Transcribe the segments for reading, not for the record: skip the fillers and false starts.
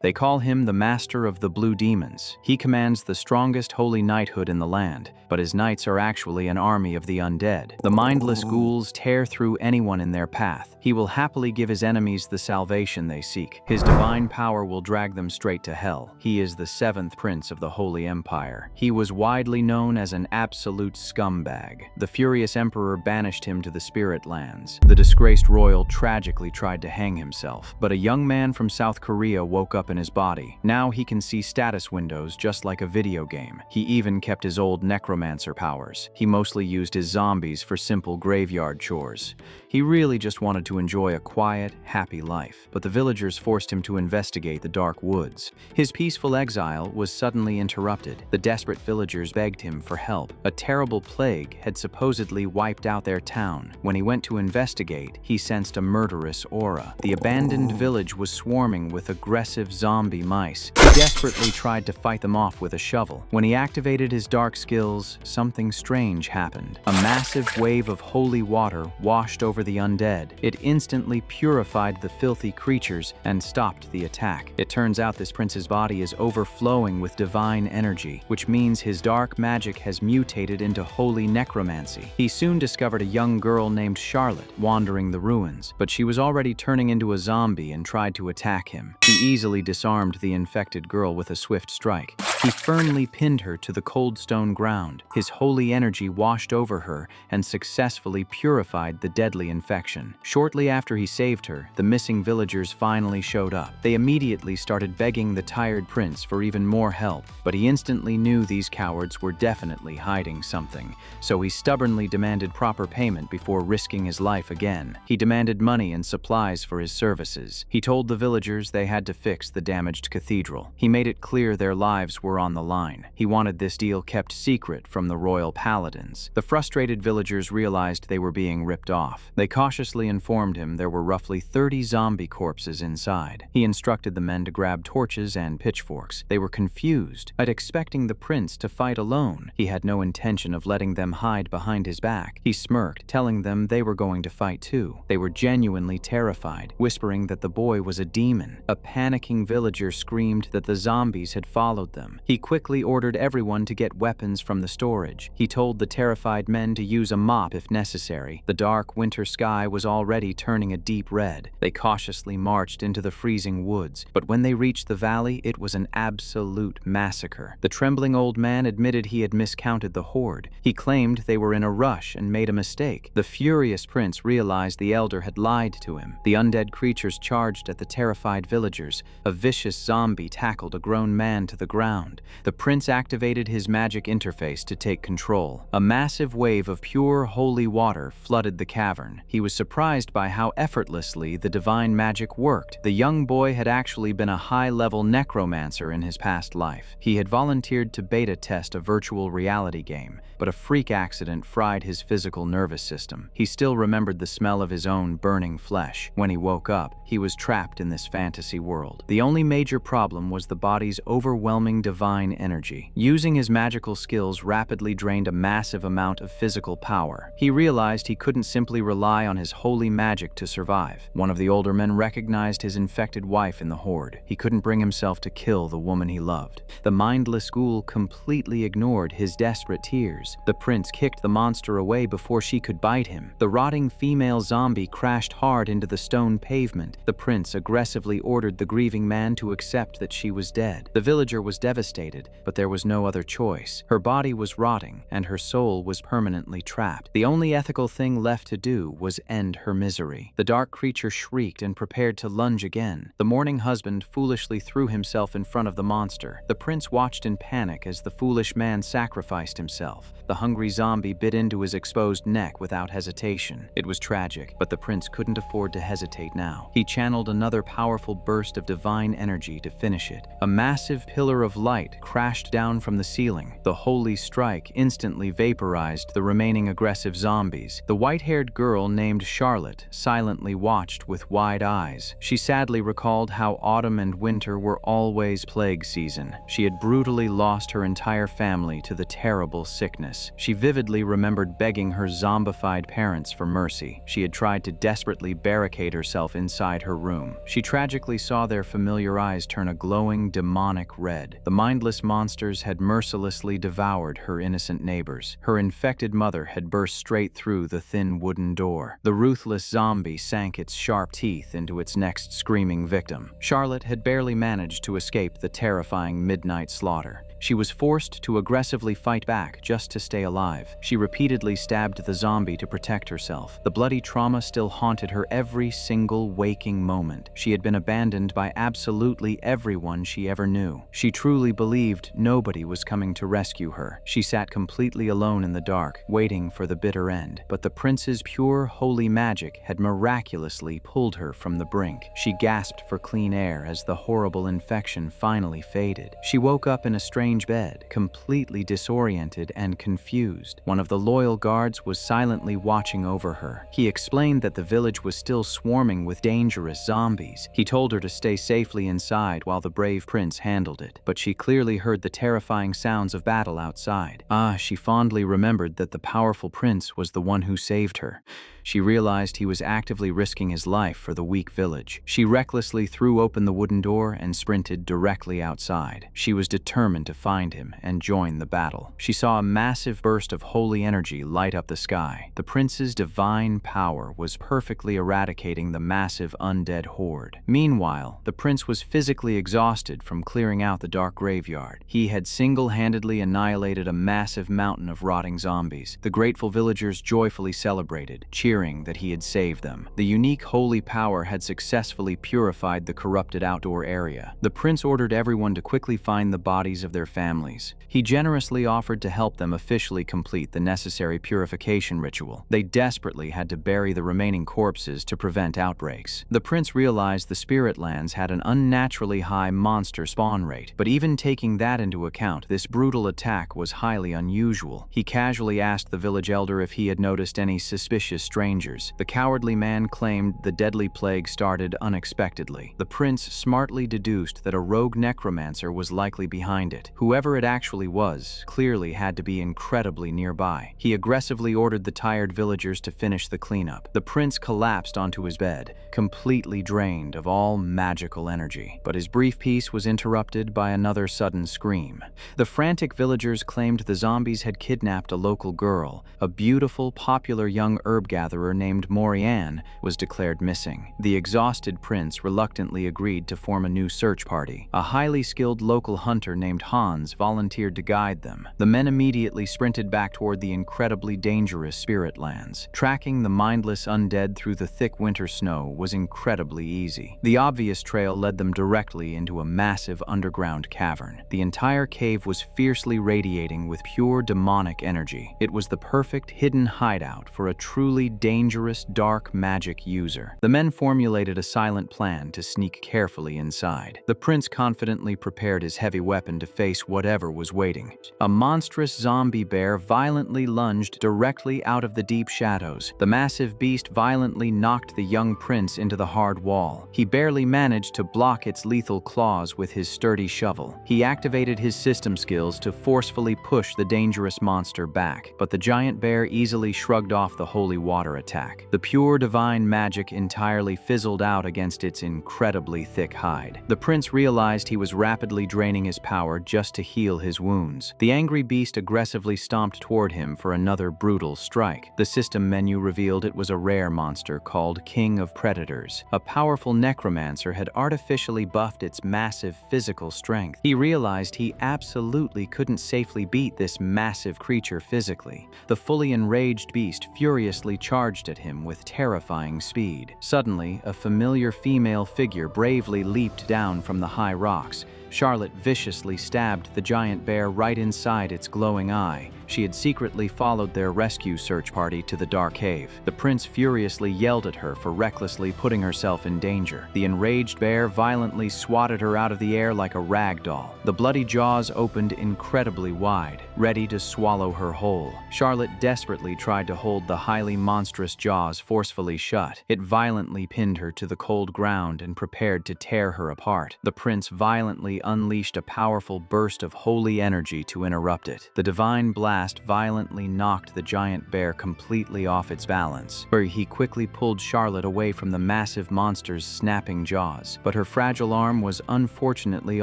They call him the Master of the Blue Demons. He commands the strongest holy knighthood in the land, but his knights are actually an army of the undead. The mindless ghouls tear through anyone in their path. He will happily give his enemies the salvation they seek. His divine power will drag them straight to hell. He is the seventh prince of the Holy Empire. He was widely known as an absolute scumbag. The furious emperor banished him to the spirit lands. The disgraced royal tragically tried to hang himself, but a young man from South Korea woke up in his body. Now he can see status windows just like a video game. He even kept his old Necromancer powers. He mostly used his zombies for simple graveyard chores. He really just wanted to enjoy a quiet, happy life, but the villagers forced him to investigate the dark woods. His peaceful exile was suddenly interrupted. The desperate villagers begged him for help. A terrible plague had supposedly wiped out their town. When he went to investigate, he sensed a murderous aura. The abandoned village was swarming with aggressive zombie mice. He desperately tried to fight them off with a shovel. When he activated his dark skills, something strange happened. A massive wave of holy water washed over the undead. It instantly purified the filthy creatures and stopped the attack. It turns out this prince's body is overflowing with divine energy, which means his dark magic has mutated into holy necromancy. He soon discovered a young girl named Charlotte wandering the ruins, but she was already turning into a zombie and tried to attack him. He easily disarmed the infected girl with a swift strike. He firmly pinned her to the cold stone ground. His holy energy washed over her and successfully purified the deadly infection. Shortly after he saved her, the missing villagers finally showed up. They immediately started begging the tired prince for even more help, but he instantly knew these cowards were definitely hiding something, so he stubbornly demanded proper payment before risking his life again. He demanded money and supplies for his services. He told the villagers they had to fix the damaged cathedral. He made it clear their lives were on the line. He wanted this deal kept secret from the royal paladins. The frustrated villagers realized they were being ripped off. They cautiously informed him there were roughly 30 zombie corpses inside. He instructed the men to grab torches and pitchforks. They were confused, expecting the prince to fight alone. He had no intention of letting them hide behind his back. He smirked, telling them they were going to fight too. They were genuinely terrified, whispering that the boy was a demon. A panicking villager screamed that the zombies had followed them. He quickly ordered everyone to get weapons from the storage. He told the terrified men to use a mop if necessary. The dark winter sky was already turning a deep red. They cautiously marched into the freezing woods, but when they reached the valley, it was an absolute massacre. The trembling old man admitted he had miscounted the horde. He claimed they were in a rush and made a mistake. The furious prince realized the elder had lied to him. The undead creatures charged at the terrified villagers. A vicious zombie tackled a grown man to the ground. The prince activated his magic interface to take control. A massive wave of pure holy water flooded the cavern. He was surprised by how effortlessly the divine magic worked. The young boy had actually been a high-level necromancer in his past life. He had volunteered to beta test a virtual reality game, but a freak accident fried his physical nervous system. He still remembered the smell of his own burning flesh. When he woke up, he was trapped in this fantasy world. The only major problem was the body's overwhelming divine energy. Using his magical skills rapidly drained a massive amount of physical power. He realized he couldn't simply rely on his holy magic to survive. One of the older men recognized his infected wife in the horde. He couldn't bring himself to kill the woman he loved. The mindless ghoul completely ignored his desperate tears. The prince kicked the monster away before she could bite him. The rotting female zombie crashed hard into the stone pavement. The prince aggressively ordered the grieving man to accept that she was dead. The villager was devastated, but there was no other choice. Her body was rotting, and her soul was permanently trapped. The only ethical thing left to do was end her misery. The dark creature shrieked and prepared to lunge again. The mourning husband foolishly threw himself in front of the monster. The prince watched in panic as the foolish man sacrificed himself. The hungry zombie bit into his exposed neck without hesitation. It was tragic, but the prince couldn't afford to hesitate now. He channeled another powerful burst of divine energy to finish it. A massive pillar of light crashed down from the ceiling. The holy strike instantly vaporized the remaining aggressive zombies. The white-haired girl named Charlotte silently watched with wide eyes. She sadly recalled how autumn and winter were always plague season. She had brutally lost her entire family to the terrible sickness. She vividly remembered begging her zombified parents for mercy. She had tried to desperately barricade herself inside inside her room. She tragically saw their familiar eyes turn a glowing, demonic red. The mindless monsters had mercilessly devoured her innocent neighbors. Her infected mother had burst straight through the thin wooden door. The ruthless zombie sank its sharp teeth into its next screaming victim. Charlotte had barely managed to escape the terrifying midnight slaughter. She was forced to aggressively fight back just to stay alive. She repeatedly stabbed the zombie to protect herself. The bloody trauma still haunted her every single waking moment. She had been abandoned by absolutely everyone she ever knew. She truly believed nobody was coming to rescue her. She sat completely alone in the dark, waiting for the bitter end. But the prince's pure, holy magic had miraculously pulled her from the brink. She gasped for clean air as the horrible infection finally faded. She woke up in a strange bed, completely disoriented and confused. One of the loyal guards was silently watching over her. He explained that the village was still swarming with dangerous zombies. He told her to stay safely inside while the brave prince handled it. But she clearly heard the terrifying sounds of battle outside. She fondly remembered that the powerful prince was the one who saved her. She realized he was actively risking his life for the weak village. She recklessly threw open the wooden door and sprinted directly outside. She was determined to find him and join the battle. She saw a massive burst of holy energy light up the sky. The prince's divine power was perfectly eradicating the massive undead horde. Meanwhile, the prince was physically exhausted from clearing out the dark graveyard. He had single-handedly annihilated a massive mountain of rotting zombies. The grateful villagers joyfully celebrated, cheering that he had saved them. The unique holy power had successfully purified the corrupted outdoor area. The prince ordered everyone to quickly find the bodies of their families. He generously offered to help them officially complete the necessary purification ritual. They desperately had to bury the remaining corpses to prevent outbreaks. The prince realized the spirit lands had an unnaturally high monster spawn rate, but even taking that into account, this brutal attack was highly unusual. He casually asked the village elder if he had noticed any suspicious strangers. The cowardly man claimed the deadly plague started unexpectedly. The prince smartly deduced that a rogue necromancer was likely behind it. Whoever it actually was clearly had to be incredibly nearby. He aggressively ordered the tired villagers to finish the cleanup. The prince collapsed onto his bed, completely drained of all magical energy. But his brief peace was interrupted by another sudden scream. The frantic villagers claimed the zombies had kidnapped a local girl. A beautiful, popular young herb gatherer named Morianne was declared missing. The exhausted prince reluctantly agreed to form a new search party. A highly skilled local hunter named Hans volunteered to guide them. The men immediately sprinted back toward the incredibly dangerous spirit lands. Tracking the mindless undead through the thick winter snow was incredibly easy. The obvious trail led them directly into a massive underground cavern. The entire cave was fiercely radiating with pure demonic energy. It was the perfect hidden hideout for a truly dangerous dark magic user. The men formulated a silent plan to sneak carefully inside. The prince confidently prepared his heavy weapon to face whatever was waiting. A monstrous zombie bear violently lunged directly out of the deep shadows. The massive beast violently knocked the young prince into the hard wall. He barely managed to block its lethal claws with his sturdy shovel. He activated his system skills to forcefully push the dangerous monster back, but the giant bear easily shrugged off the holy water attack. The pure divine magic entirely fizzled out against its incredibly thick hide. The prince realized he was rapidly draining his power just to heal his wounds. The angry beast aggressively stomped toward him for another brutal strike. The system menu revealed it was a rare monster called King of Predators. A powerful necromancer had artificially buffed its massive physical strength. He realized he absolutely couldn't safely beat this massive creature physically. The fully enraged beast furiously charged at him with terrifying speed. Suddenly, a familiar female figure bravely leaped down from the high rocks. Charlotte viciously stabbed the giant bear right inside its glowing eye. She had secretly followed their rescue search party to the dark cave. The prince furiously yelled at her for recklessly putting herself in danger. The enraged bear violently swatted her out of the air like a rag doll. The bloody jaws opened incredibly wide, ready to swallow her whole. Charlotte desperately tried to hold the highly monstrous jaws forcefully shut. It violently pinned her to the cold ground and prepared to tear her apart. The prince violently immediately unleashed a powerful burst of holy energy to interrupt it. The divine blast violently knocked the giant bear completely off its balance, where he quickly pulled Charlotte away from the massive monster's snapping jaws. But her fragile arm was unfortunately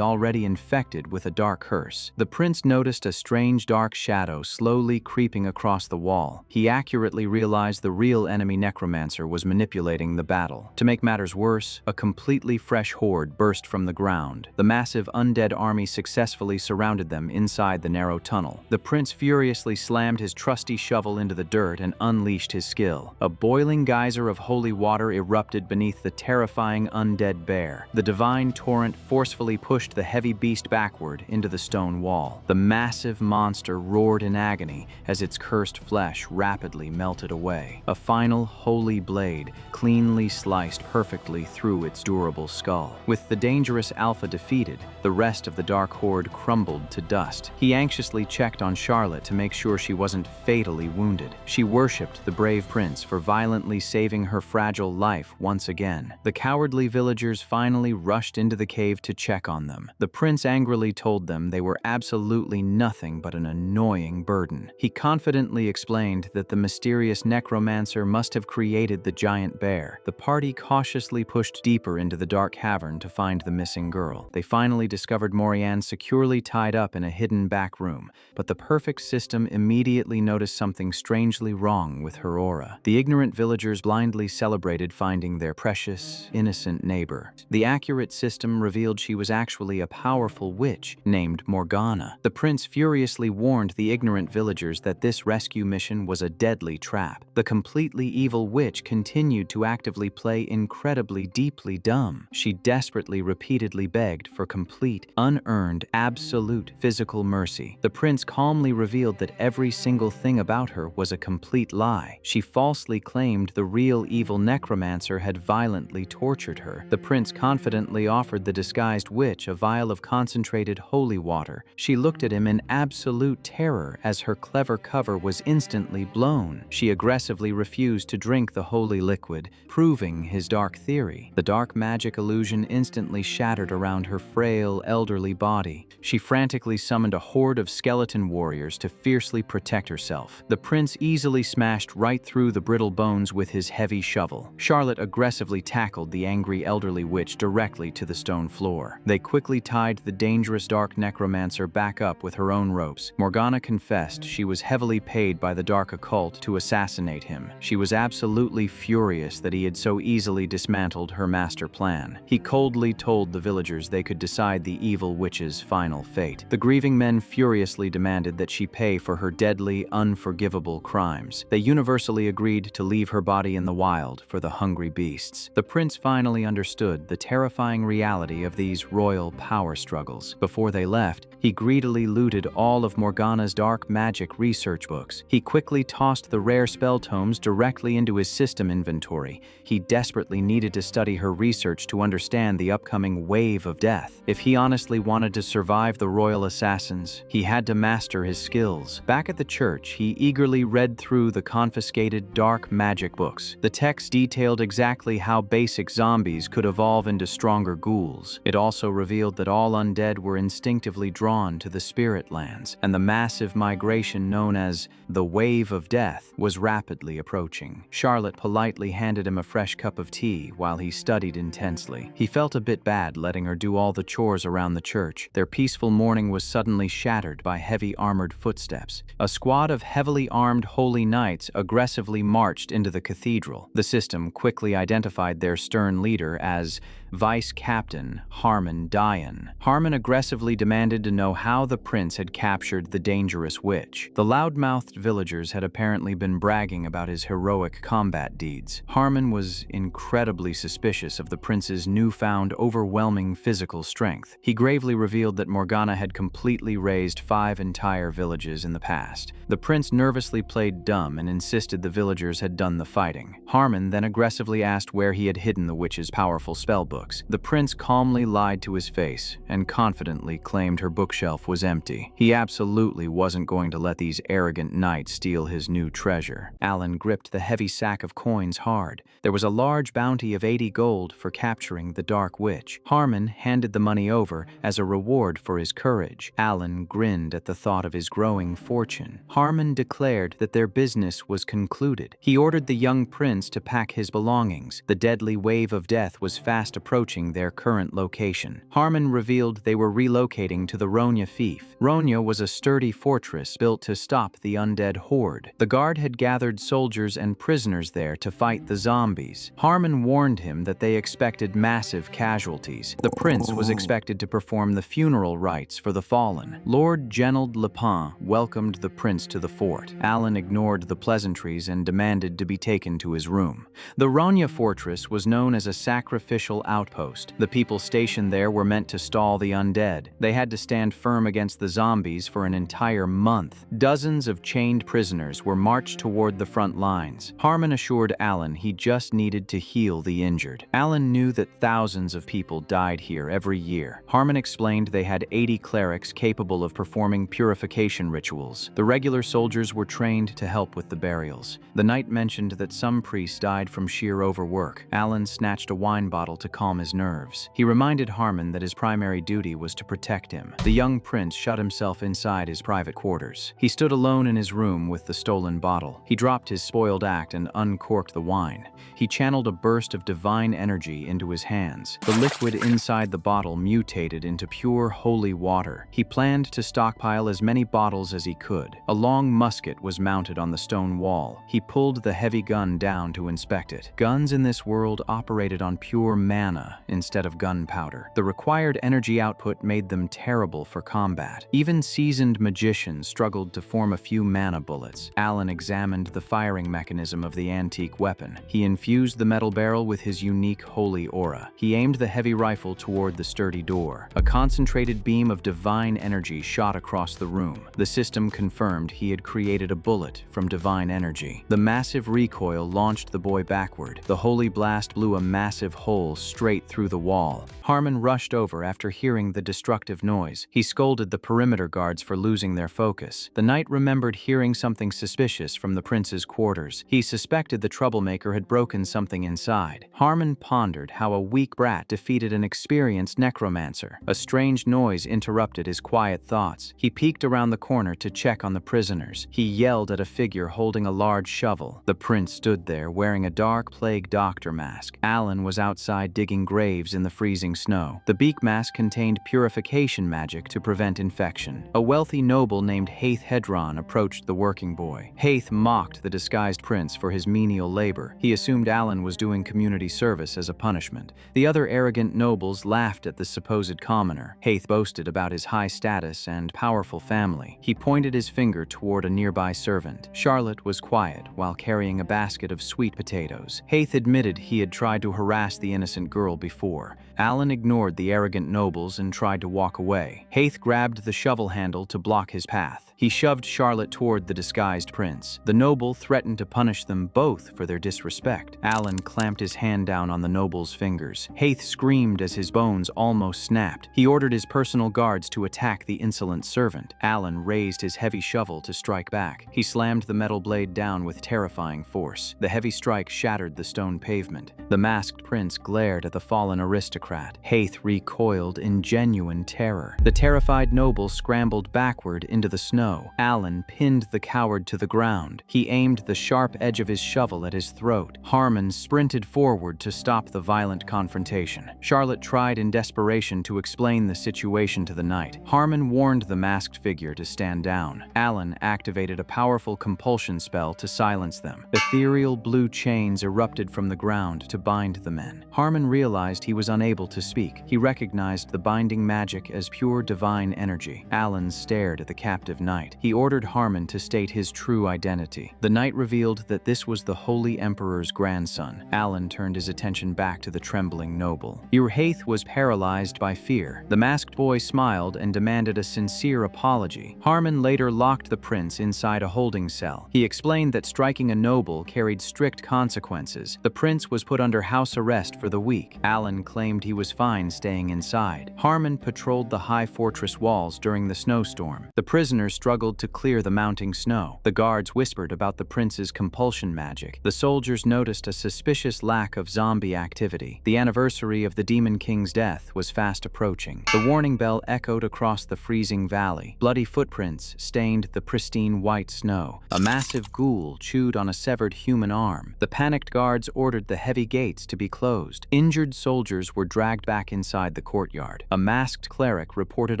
already infected with a dark curse. The prince noticed a strange dark shadow slowly creeping across the wall. He accurately realized the real enemy Necromancer was manipulating the battle. To make matters worse, a completely fresh horde burst from the ground. The massive undead army successfully surrounded them inside the narrow tunnel. The prince furiously slammed his trusty shovel into the dirt and unleashed his skill. A boiling geyser of holy water erupted beneath the terrifying undead bear. The divine torrent forcefully pushed the heavy beast backward into the stone wall. The massive monster roared in agony as its cursed flesh rapidly melted away. A final holy blade cleanly sliced perfectly through its durable skull. With the dangerous alpha defeated, the rest of the dark horde crumbled to dust. He anxiously checked on Charlotte to make sure she wasn't fatally wounded. She worshipped the brave prince for violently saving her fragile life once again. The cowardly villagers finally rushed into the cave to check on them. The prince angrily told them they were absolutely nothing but an annoying burden. He confidently explained that the mysterious necromancer must have created the giant bear. The party cautiously pushed deeper into the dark cavern to find the missing girl. They finally discovered Morianne securely tied up in a hidden back room, but the perfect system immediately noticed something strangely wrong with her aura. The ignorant villagers blindly celebrated finding their precious, innocent neighbor. The accurate system revealed she was actually a powerful witch named Morgana. The prince furiously warned the ignorant villagers that this rescue mission was a deadly trap. The completely evil witch continued to actively play incredibly deeply dumb. She desperately repeatedly begged for complete, unearned, absolute physical mercy. The prince calmly revealed that every single thing about her was a complete lie. She falsely claimed the real evil necromancer had violently tortured her. The prince confidently offered the disguised witch a vial of concentrated holy water. She looked at him in absolute terror as her clever cover was instantly blown. She aggressively refused to drink the holy liquid, proving his dark theory. The dark magic illusion instantly shattered around her frail, elderly body. She frantically summoned a horde of skeleton warriors to fiercely protect herself. The prince easily smashed right through the brittle bones with his heavy shovel. Charlotte aggressively tackled the angry elderly witch directly to the stone floor. They quickly tied the dangerous dark necromancer back up with her own ropes. Morgana confessed she was heavily paid by the dark occult to assassinate him. She was absolutely furious that he had so easily dismantled her master plan. He coldly told the villagers they could decide the evil witch's final fate. The grieving men furiously demanded that she pay for her deadly, unforgivable crimes. They universally agreed to leave her body in the wild for the hungry beasts. The prince finally understood the terrifying reality of these royal power struggles. Before they left, he greedily looted all of Morgana's dark magic research books. He quickly tossed the rare spell tomes directly into his system inventory. He desperately needed to study her research to understand the upcoming wave of death. If he honestly wanted to survive the royal assassins, he had to master his skills. Back at the church, he eagerly read through the confiscated dark magic books. The text detailed exactly how basic zombies could evolve into stronger ghouls. It also revealed that all undead were instinctively drawn to the spirit lands, and the massive migration known as the Wave of Death was rapidly approaching. Charlotte politely handed him a fresh cup of tea while he studied intensely. He felt a bit bad letting her do all the chores around the church. Their peaceful morning was suddenly shattered by heavy armored footsteps. A squad of heavily armed holy knights aggressively marched into the cathedral. The system quickly identified their stern leader as Vice Captain Harmon Dian. Harmon aggressively demanded to know how the prince had captured the dangerous witch. The loudmouthed villagers had apparently been bragging about his heroic combat deeds. Harmon was incredibly suspicious of the prince's newfound overwhelming physical strength. He gravely revealed that Morgana had completely razed 5 entire villages in the past. The prince nervously played dumb and insisted the villagers had done the fighting. Harmon then aggressively asked where he had hidden the witch's powerful spellbook. books. The prince calmly lied to his face and confidently claimed her bookshelf was empty. He absolutely wasn't going to let these arrogant knights steal his new treasure. Alan gripped the heavy sack of coins hard. There was a large bounty of 80 gold for capturing the Dark Witch. Harmon handed the money over as a reward for his courage. Alan grinned at the thought of his growing fortune. Harmon declared that their business was concluded. He ordered the young prince to pack his belongings. The deadly wave of death was fast approaching their current location. Harmon revealed they were relocating to the Rona fief. Rona was a sturdy fortress built to stop the undead horde. The guard had gathered soldiers and prisoners there to fight the zombies. Harmon warned him that they expected massive casualties. The prince was expected to perform the funeral rites for the fallen. Lord Genald Lepin welcomed the prince to the fort. Alan ignored the pleasantries and demanded to be taken to his room. The Rona fortress was known as a sacrificial outpost. The people stationed there were meant to stall the undead. They had to stand firm against the zombies for an entire month. Dozens of chained prisoners were marched toward the front lines. Harmon assured Alan he just needed to heal the injured. Alan knew that thousands of people died here every year. Harmon explained they had 80 clerics capable of performing purification rituals. The regular soldiers were trained to help with the burials. The knight mentioned that some priests died from sheer overwork. Alan snatched a wine bottle to calm his nerves. He reminded Harmon that his primary duty was to protect him. The young prince shut himself inside his private quarters. He stood alone in his room with the stolen bottle. He dropped his spoiled act and uncorked the wine. He channeled a burst of divine energy into his hands. The liquid inside the bottle mutated into pure holy water. He planned to stockpile as many bottles as he could. A long musket was mounted on the stone wall. He pulled the heavy gun down to inspect it. Guns in this world operated on pure mana instead of gunpowder. The required energy output made them terrible for combat. Even seasoned magicians struggled to form a few mana bullets. Alan examined the firing mechanism of the antique weapon. He infused the metal barrel with his unique holy aura. He aimed the heavy rifle toward the sturdy door. A concentrated beam of divine energy shot across the room. The system confirmed he had created a bullet from divine energy. The massive recoil launched the boy backward. The holy blast blew a massive hole straight through the wall. Harmon rushed over after hearing the destructive noise. He scolded the perimeter guards for losing their focus. The knight remembered hearing something suspicious from the prince's quarters. He suspected the troublemaker had broken something inside. Harmon pondered how a weak brat defeated an experienced necromancer. A strange noise interrupted his quiet thoughts. He peeked around the corner to check on the prisoners. He yelled at a figure holding a large shovel. The prince stood there wearing a dark plague doctor mask. Alan was outside digging graves in the freezing snow. The beak mask contained purification magic to prevent infection. A wealthy noble named Haith Hedron approached the working boy. Haith mocked the disguised prince for his menial labor. He assumed Alan was doing community service as a punishment. The other arrogant nobles laughed at the supposed commoner. Haith boasted about his high status and powerful family. He pointed his finger toward a nearby servant. Charlotte was quiet while carrying a basket of sweet potatoes. Haith admitted he had tried to harass the innocent girl before. Alan ignored the arrogant nobles and tried to walk away. Haith grabbed the shovel handle to block his path. He shoved Charlotte toward the disguised prince. The noble threatened to punish them both for their disrespect. Alan clamped his hand down on the noble's fingers. Haith screamed as his bones almost snapped. He ordered his personal guards to attack the insolent servant. Alan raised his heavy shovel to strike back. He slammed the metal blade down with terrifying force. The heavy strike shattered the stone pavement. The masked prince glared at the fallen aristocrat. Haith recoiled in genuine terror. The terrified noble scrambled backward into the snow. Alan pinned the coward to the ground. He aimed the sharp edge of his shovel at his throat. Harmon sprinted forward to stop the violent confrontation. Charlotte tried in desperation to explain the situation to the knight. Harmon warned the masked figure to stand down. Alan activated a powerful compulsion spell to silence them. Ethereal blue chains erupted from the ground to bind the men. Harmon realized he was unable to speak. He recognized the binding magic as pure divine energy. Alan stared at the captive knight. He ordered Harmon to state his true identity. The knight revealed that this was the Holy Emperor's grandson. Alan turned his attention back to the trembling noble. Haith was paralyzed by fear. The masked boy smiled and demanded a sincere apology. Harmon later locked the prince inside a holding cell. He explained that striking a noble carried strict consequences. The prince was put under house arrest for the week. week. Alan claimed he was fine staying inside. Harmon patrolled the high fortress walls during the snowstorm. The prisoners struggled to clear the mounting snow. The guards whispered about the prince's compulsion magic. The soldiers noticed a suspicious lack of zombie activity. The anniversary of the Demon King's death was fast approaching. The warning bell echoed across the freezing valley. Bloody footprints stained the pristine white snow. A massive ghoul chewed on a severed human arm. The panicked guards ordered the heavy gates to be closed. Injured soldiers were dragged back inside the courtyard. A masked cleric reported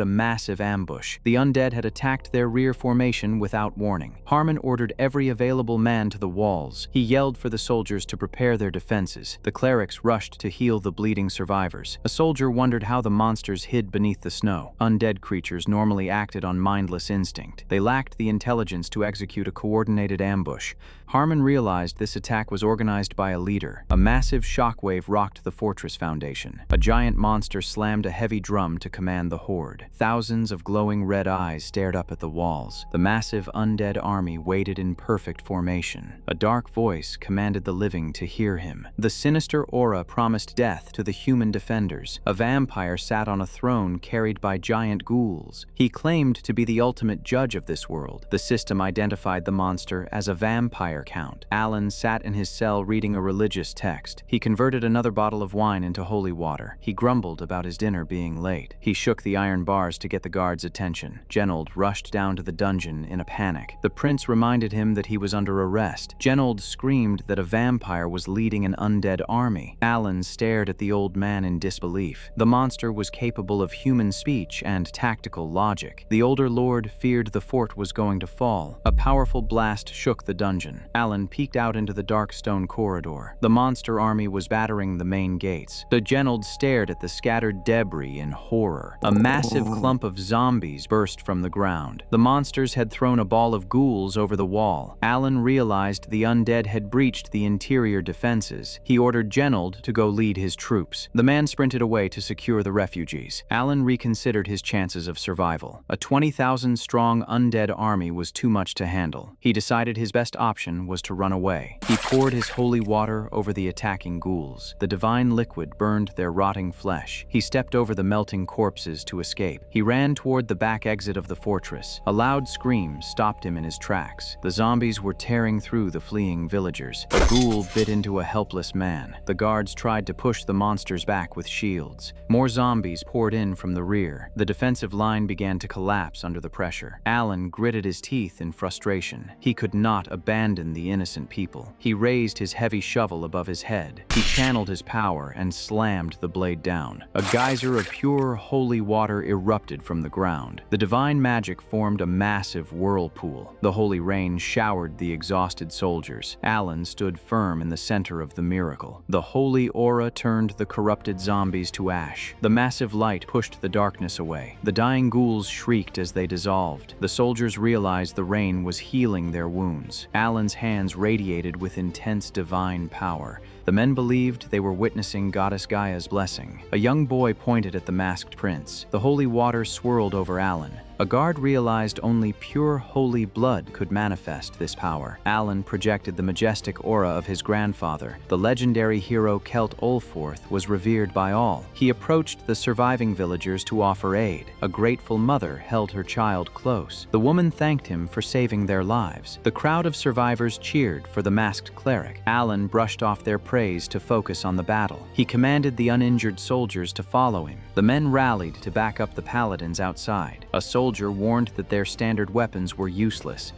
a massive ambush. The undead had attacked their rear formation without warning. Harmon ordered every available man to the walls. He yelled for the soldiers to prepare their defenses. The clerics rushed to heal the bleeding survivors. A soldier wondered how the monsters hid beneath the snow. Undead creatures normally acted on mindless instinct. They lacked the intelligence to execute a coordinated ambush. Harmon realized this attack was organized by a leader. A massive shockwave rocked the fortress foundation. A giant monster slammed a heavy drum to command the horde. Thousands of glowing red eyes stared up at the walls. The massive undead army waited in perfect formation. A dark voice commanded the living to hear him. The sinister aura promised death to the human defenders. A vampire sat on a throne carried by giant ghouls. He claimed to be the ultimate judge of this world. The system identified the monster as a vampire count. Alan sat in his cell reading a religious text. He converted another bottle of wine into holy water. He grumbled about his dinner being late. He shook the iron bars to get the guards' attention. Genold rushed down to the dungeon in a panic. The prince reminded him that he was under arrest. Genold screamed that a vampire was leading an undead army. Alan stared at the old man in disbelief. The monster was capable of human speech and tactical logic. The older lord feared the fort was going to fall. A powerful blast shook the dungeon. Alan peeked out into the dark stone corridor. The monster army was battering the main gates. The Genold stared at the scattered debris in horror. A massive clump of zombies burst from the ground. The monsters had thrown a ball of ghouls over the wall. Alan realized the undead had breached the interior defenses. He ordered Genold to go lead his troops. The man sprinted away to secure the refugees. Alan reconsidered his chances of survival. A 20,000-strong undead army was too much to handle. He decided his best option was to run away. He poured his holy water over the attacking ghouls. The divine liquid burned their rotting flesh. He stepped over the melting corpses to escape. He ran toward the back exit of the fortress. A loud scream stopped him in his tracks. The zombies were tearing through the fleeing villagers. A ghoul bit into a helpless man. The guards tried to push the monsters back with shields. More zombies poured in from the rear. The defensive line began to collapse under the pressure. Alan gritted his teeth in frustration. He could not abandon the innocent people. He raised his heavy shovel above his head. He channeled his power and slammed the blade down. A geyser of pure, holy water erupted from the ground. The divine magic formed a massive whirlpool. The holy rain showered the exhausted soldiers. Alan stood firm in the center of the miracle. The holy aura turned the corrupted zombies to ash. The massive light pushed the darkness away. The dying ghouls shrieked as they dissolved. The soldiers realized the rain was healing their wounds. Alan's hands radiated with intense divine power. The men believed they were witnessing Goddess Gaia's blessing. A young boy pointed at the masked prince. The holy water swirled over Alan. A guard realized only pure holy blood could manifest this power. Alan projected the majestic aura of his grandfather. The legendary hero Celt Ulforth was revered by all. He approached the surviving villagers to offer aid. A grateful mother held her child close. The woman thanked him for saving their lives. The crowd of survivors cheered for the masked cleric. Alan brushed off their praise to focus on the battle. He commanded the uninjured soldiers to follow him. The men rallied to back up the paladins outside. A soldier warned that their standard weapons were useless.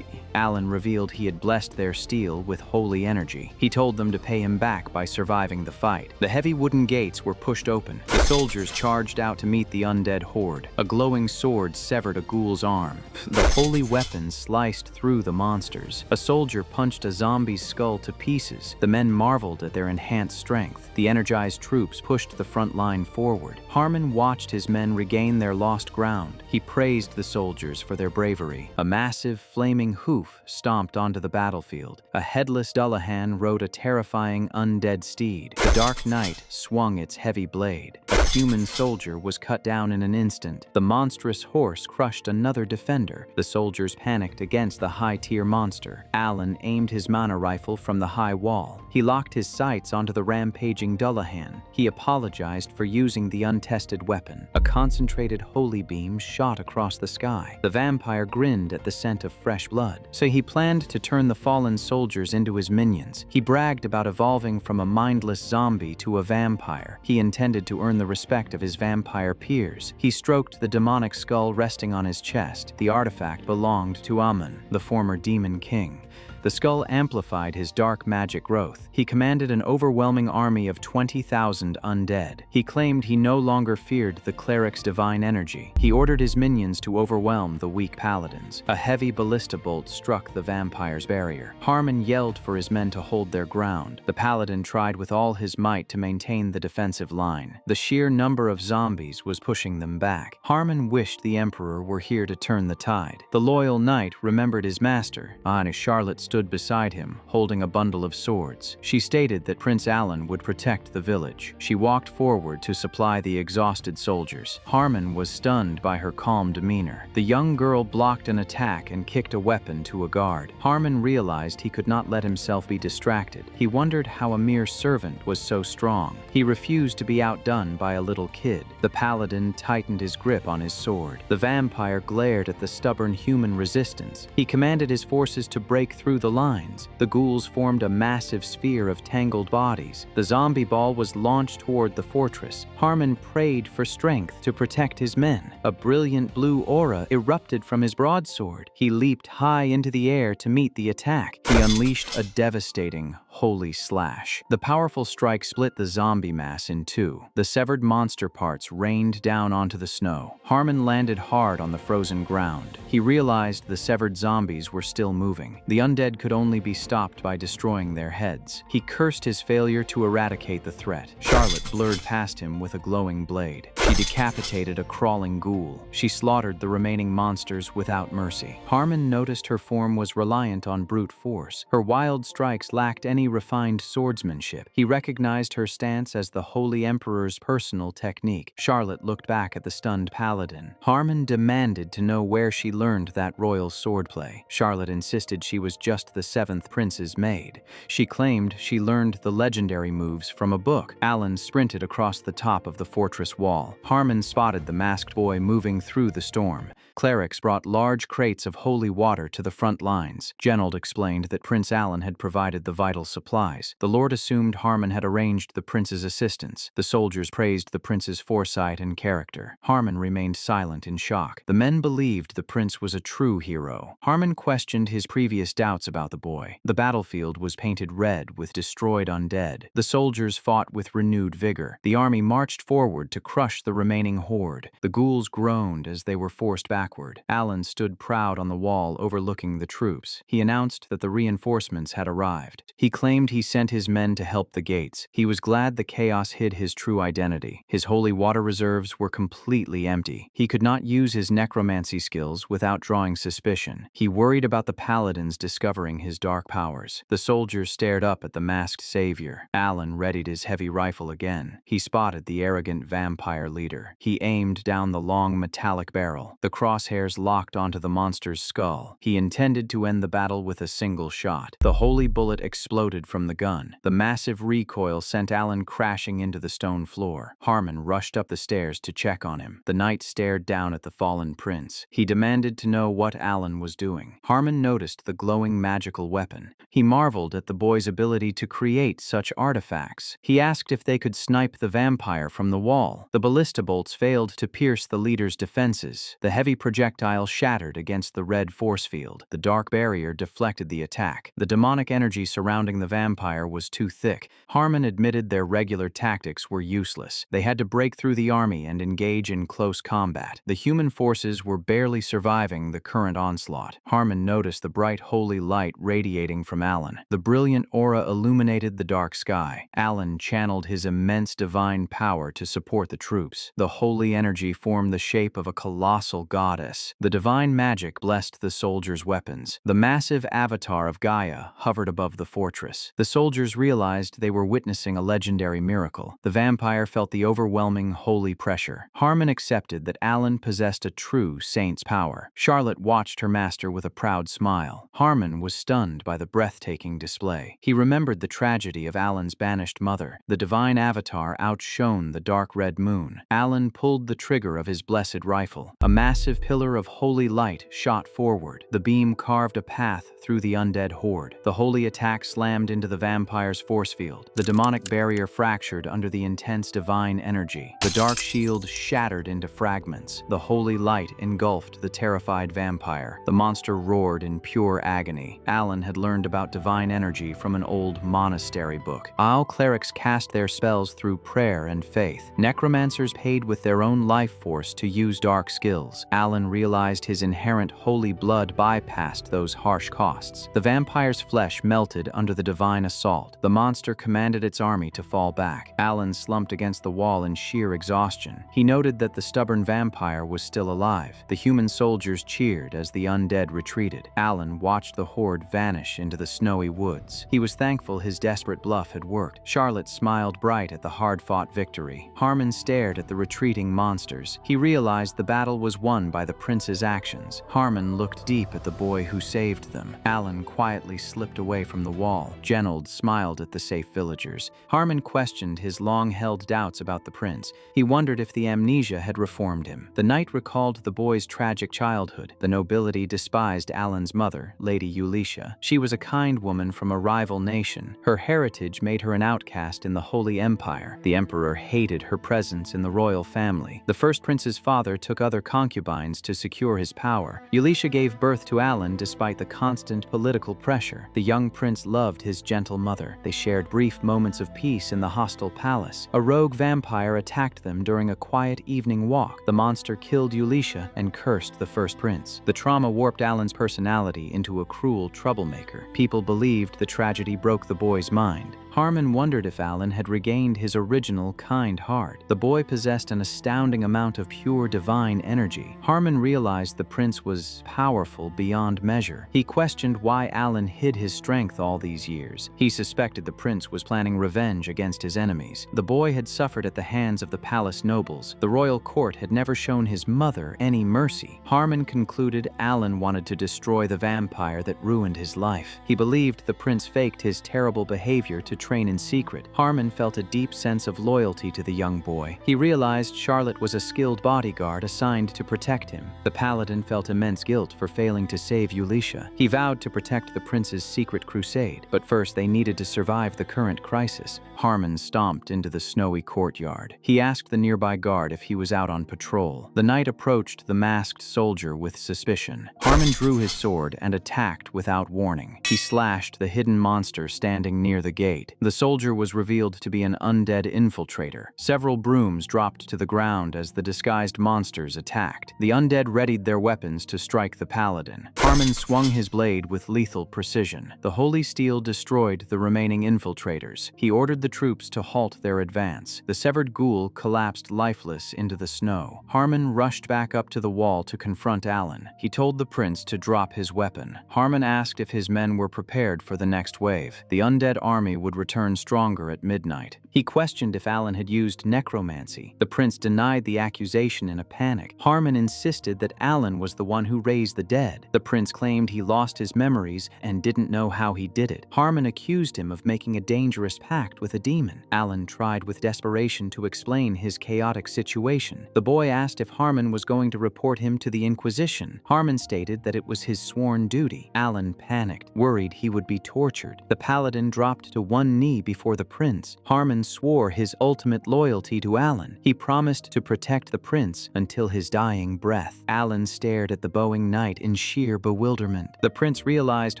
Alan revealed he had blessed their steel with holy energy. He told them to pay him back by surviving the fight. The heavy wooden gates were pushed open. The soldiers charged out to meet the undead horde. A glowing sword severed a ghoul's arm. The holy weapon sliced through the monsters. A soldier punched a zombie's skull to pieces. The men marveled at their enhanced strength. The energized troops pushed the front line forward. Harmon watched his men regain their lost ground. He praised the soldiers for their bravery. A massive, flaming hoof stomped onto the battlefield. A headless Dullahan rode a terrifying undead steed. The dark knight swung its heavy blade. A human soldier was cut down in an instant. The monstrous horse crushed another defender. The soldiers panicked against the high-tier monster. Alan aimed his mana rifle from the high wall. He locked his sights onto the rampaging Dullahan. He apologized for using the untested weapon. A concentrated holy beam shot across the sky. The vampire grinned at the scent of fresh blood. So he planned to turn the fallen soldiers into his minions. He bragged about evolving from a mindless zombie to a vampire. He intended to earn the respect of his vampire peers. He stroked the demonic skull resting on his chest. The artifact belonged to Amun, the former demon king. The skull amplified his dark magic growth. He commanded an overwhelming army of 20,000 undead. He claimed he no longer feared the cleric's divine energy. He ordered his minions to overwhelm the weak paladins. A heavy ballista bolt struck the vampire's barrier. Harmon yelled for his men to hold their ground. The paladin tried with all his might to maintain the defensive line. The sheer number of zombies was pushing them back. Harmon wished the emperor were here to turn the tide. The loyal knight remembered his master. Charlotte stood beside him, holding a bundle of swords. She stated that Prince Alan would protect the village. She walked forward to supply the exhausted soldiers. Harmon was stunned by her calm demeanor. The young girl blocked an attack and kicked a weapon to a guard. Harmon realized he could not let himself be distracted. He wondered how a mere servant was so strong. He refused to be outdone by a little kid. The paladin tightened his grip on his sword. The vampire glared at the stubborn human resistance. He commanded his forces to break through the lines. The ghouls formed a massive sphere of tangled bodies. The zombie ball was launched toward the fortress. Harmon prayed for strength to protect his men. A brilliant blue aura erupted from his broadsword. He leaped high into the air to meet the attack. He unleashed a devastating, holy slash. The powerful strike split the zombie mass in two. The severed monster parts rained down onto the snow. Harmon landed hard on the frozen ground. He realized the severed zombies were still moving. The undead could only be stopped by destroying their heads. He cursed his failure to eradicate the threat. Charlotte blurred past him with a glowing blade. She decapitated a crawling ghoul. She slaughtered the remaining monsters without mercy. Harmon noticed her form was reliant on brute force. Her wild strikes lacked any refined swordsmanship. He recognized her stance as the Holy Emperor's personal technique. Charlotte looked back at the stunned paladin. Harmon demanded to know where she learned that royal swordplay. Charlotte insisted she was just the 7th prince's maid. She claimed she learned the legendary moves from a book. Alan sprinted across the top of the fortress wall. Harmon spotted the masked boy moving through the storm. Clerics brought large crates of holy water to the front lines. Genold explained that Prince Alan had provided the vital supplies. The lord assumed Harmon had arranged the prince's assistance. The soldiers praised the prince's foresight and character. Harmon remained silent in shock. The men believed the prince was a true hero. Harmon questioned his previous doubts about the boy. The battlefield was painted red with destroyed undead. The soldiers fought with renewed vigor. The army marched forward to crush the remaining horde. The ghouls groaned as they were forced backward. Alan stood proud on the wall overlooking the troops. He announced that the reinforcements had arrived. He claimed he sent his men to help the gates. He was glad the chaos hid his true identity. His holy water reserves were completely empty. He could not use his necromancy skills without drawing suspicion. He worried about the paladins discovering his dark powers. The soldiers stared up at the masked savior. Alan readied his heavy rifle again. He spotted the arrogant vampire leader. He aimed down the long metallic barrel. The crosshairs locked onto the monster's skull. He intended to end the battle with a single shot. The holy bullet exploded from the gun. The massive recoil sent Alan crashing into the stone floor. Harmon rushed up the stairs to check on him. The knight stared down at the fallen prince. He demanded to know what Alan was doing. Harmon noticed the glowing magical weapon. He marveled at the boy's ability to create such artifacts. He asked if they could snipe the vampire from the wall. The ballista bolts failed to pierce the leader's defenses. The heavy projectile shattered against the red force field. The dark barrier deflected the attack. The demonic energy surrounding the vampire was too thick. Harmon admitted their regular tactics were useless. They had to break through the army and engage in close combat. The human forces were barely surviving the current onslaught. Harmon noticed the bright holy light radiating from Alan. The brilliant aura illuminated the dark sky. Alan channeled his immense divine power to support the troops. The holy energy formed the shape of a colossal goddess. The divine magic blessed the soldiers' weapons. The massive avatar of Gaia hovered above the fortress. dangerous. The soldiers realized they were witnessing a legendary miracle. The vampire felt the overwhelming holy pressure. Harmon accepted that Alan possessed a true saint's power. Charlotte watched her master with a proud smile. Harmon was stunned by the breathtaking display. He remembered the tragedy of Alan's banished mother. The divine avatar outshone the dark red moon. Alan pulled the trigger of his blessed rifle. A massive pillar of holy light shot forward. The beam carved a path through the undead horde. The holy attack slammed into the vampire's force field. The demonic barrier fractured under the intense divine energy. The dark shield shattered into fragments. The holy light engulfed the terrified vampire. The monster roared in pure agony. Alan had learned about divine energy from an old monastery book. All clerics cast their spells through prayer and faith. Necromancers paid with their own life force to use dark skills. Alan realized his inherent holy blood bypassed those harsh costs. The vampire's flesh melted under the divine assault. The monster commanded its army to fall back. Alan slumped against the wall in sheer exhaustion. He noted that the stubborn vampire was still alive. The human soldiers cheered as the undead retreated. Alan watched the horde vanish into the snowy woods. He was thankful his desperate bluff had worked. Charlotte smiled bright at the hard-fought victory. Harmon stared at the retreating monsters. He realized the battle was won by the prince's actions. Harmon looked deep at the boy who saved them. Alan quietly slipped away from the wall. Genold smiled at the safe villagers. Harmon questioned his long-held doubts about the prince. He wondered if the amnesia had reformed him. The knight recalled the boy's tragic childhood. The nobility despised Alan's mother, Lady Eulescia. She was a kind woman from a rival nation. Her heritage made her an outcast in the Holy Empire. The emperor hated her presence in the royal family. The first prince's father took other concubines to secure his power. Eulescia gave birth to Alan despite the constant political pressure. The young prince loved his gentle mother. They shared brief moments of peace in the hostile palace. A rogue vampire attacked them during a quiet evening walk. The monster killed Eulescia and cursed the first prince. The trauma warped Alan's personality into a cruel troublemaker. People believed the tragedy broke the boy's mind. Harmon wondered if Alan had regained his original kind heart. The boy possessed an astounding amount of pure divine energy. Harmon realized the prince was powerful beyond measure. He questioned why Alan hid his strength all these years. He suspected the prince was planning revenge against his enemies. The boy had suffered at the hands of the palace nobles. The royal court had never shown his mother any mercy. Harmon concluded Alan wanted to destroy the vampire that ruined his life. He believed the prince faked his terrible behavior to train in secret. Harmon felt a deep sense of loyalty to the young boy. He realized Charlotte was a skilled bodyguard assigned to protect him. The paladin felt immense guilt for failing to save Eulescia. He vowed to protect the prince's secret crusade, but first they needed to survive the current crisis. Harmon stomped into the snowy courtyard. He asked the nearby guard if he was out on patrol. The knight approached the masked soldier with suspicion. Harmon drew his sword and attacked without warning. He slashed the hidden monster standing near the gate. The soldier was revealed to be an undead infiltrator. Several brooms dropped to the ground as the disguised monsters attacked. The undead readied their weapons to strike the paladin. Harmon swung his blade with lethal precision. The holy steel destroyed the remaining infiltrators. He ordered the troops to halt their advance. The severed ghoul collapsed lifeless into the snow. Harmon rushed back up to the wall to confront Alan. He told the prince to drop his weapon. Harmon asked if his men were prepared for the next wave. The undead army would return stronger at midnight. He questioned if Alan had used necromancy. The prince denied the accusation in a panic. Harmon insisted that Alan was the one who raised the dead. The prince claimed he lost his memories and didn't know how he did it. Harmon accused him of making a dangerous pact with a demon. Alan tried with desperation to explain his chaotic situation. The boy asked if Harmon was going to report him to the Inquisition. Harmon stated that it was his sworn duty. Alan panicked, worried he would be tortured. The paladin dropped to one knee before the prince. Harmon swore his ultimate loyalty to Alan. He promised to protect the prince until his dying breath. Alan stared at the bowing knight in sheer bewilderment. The prince realized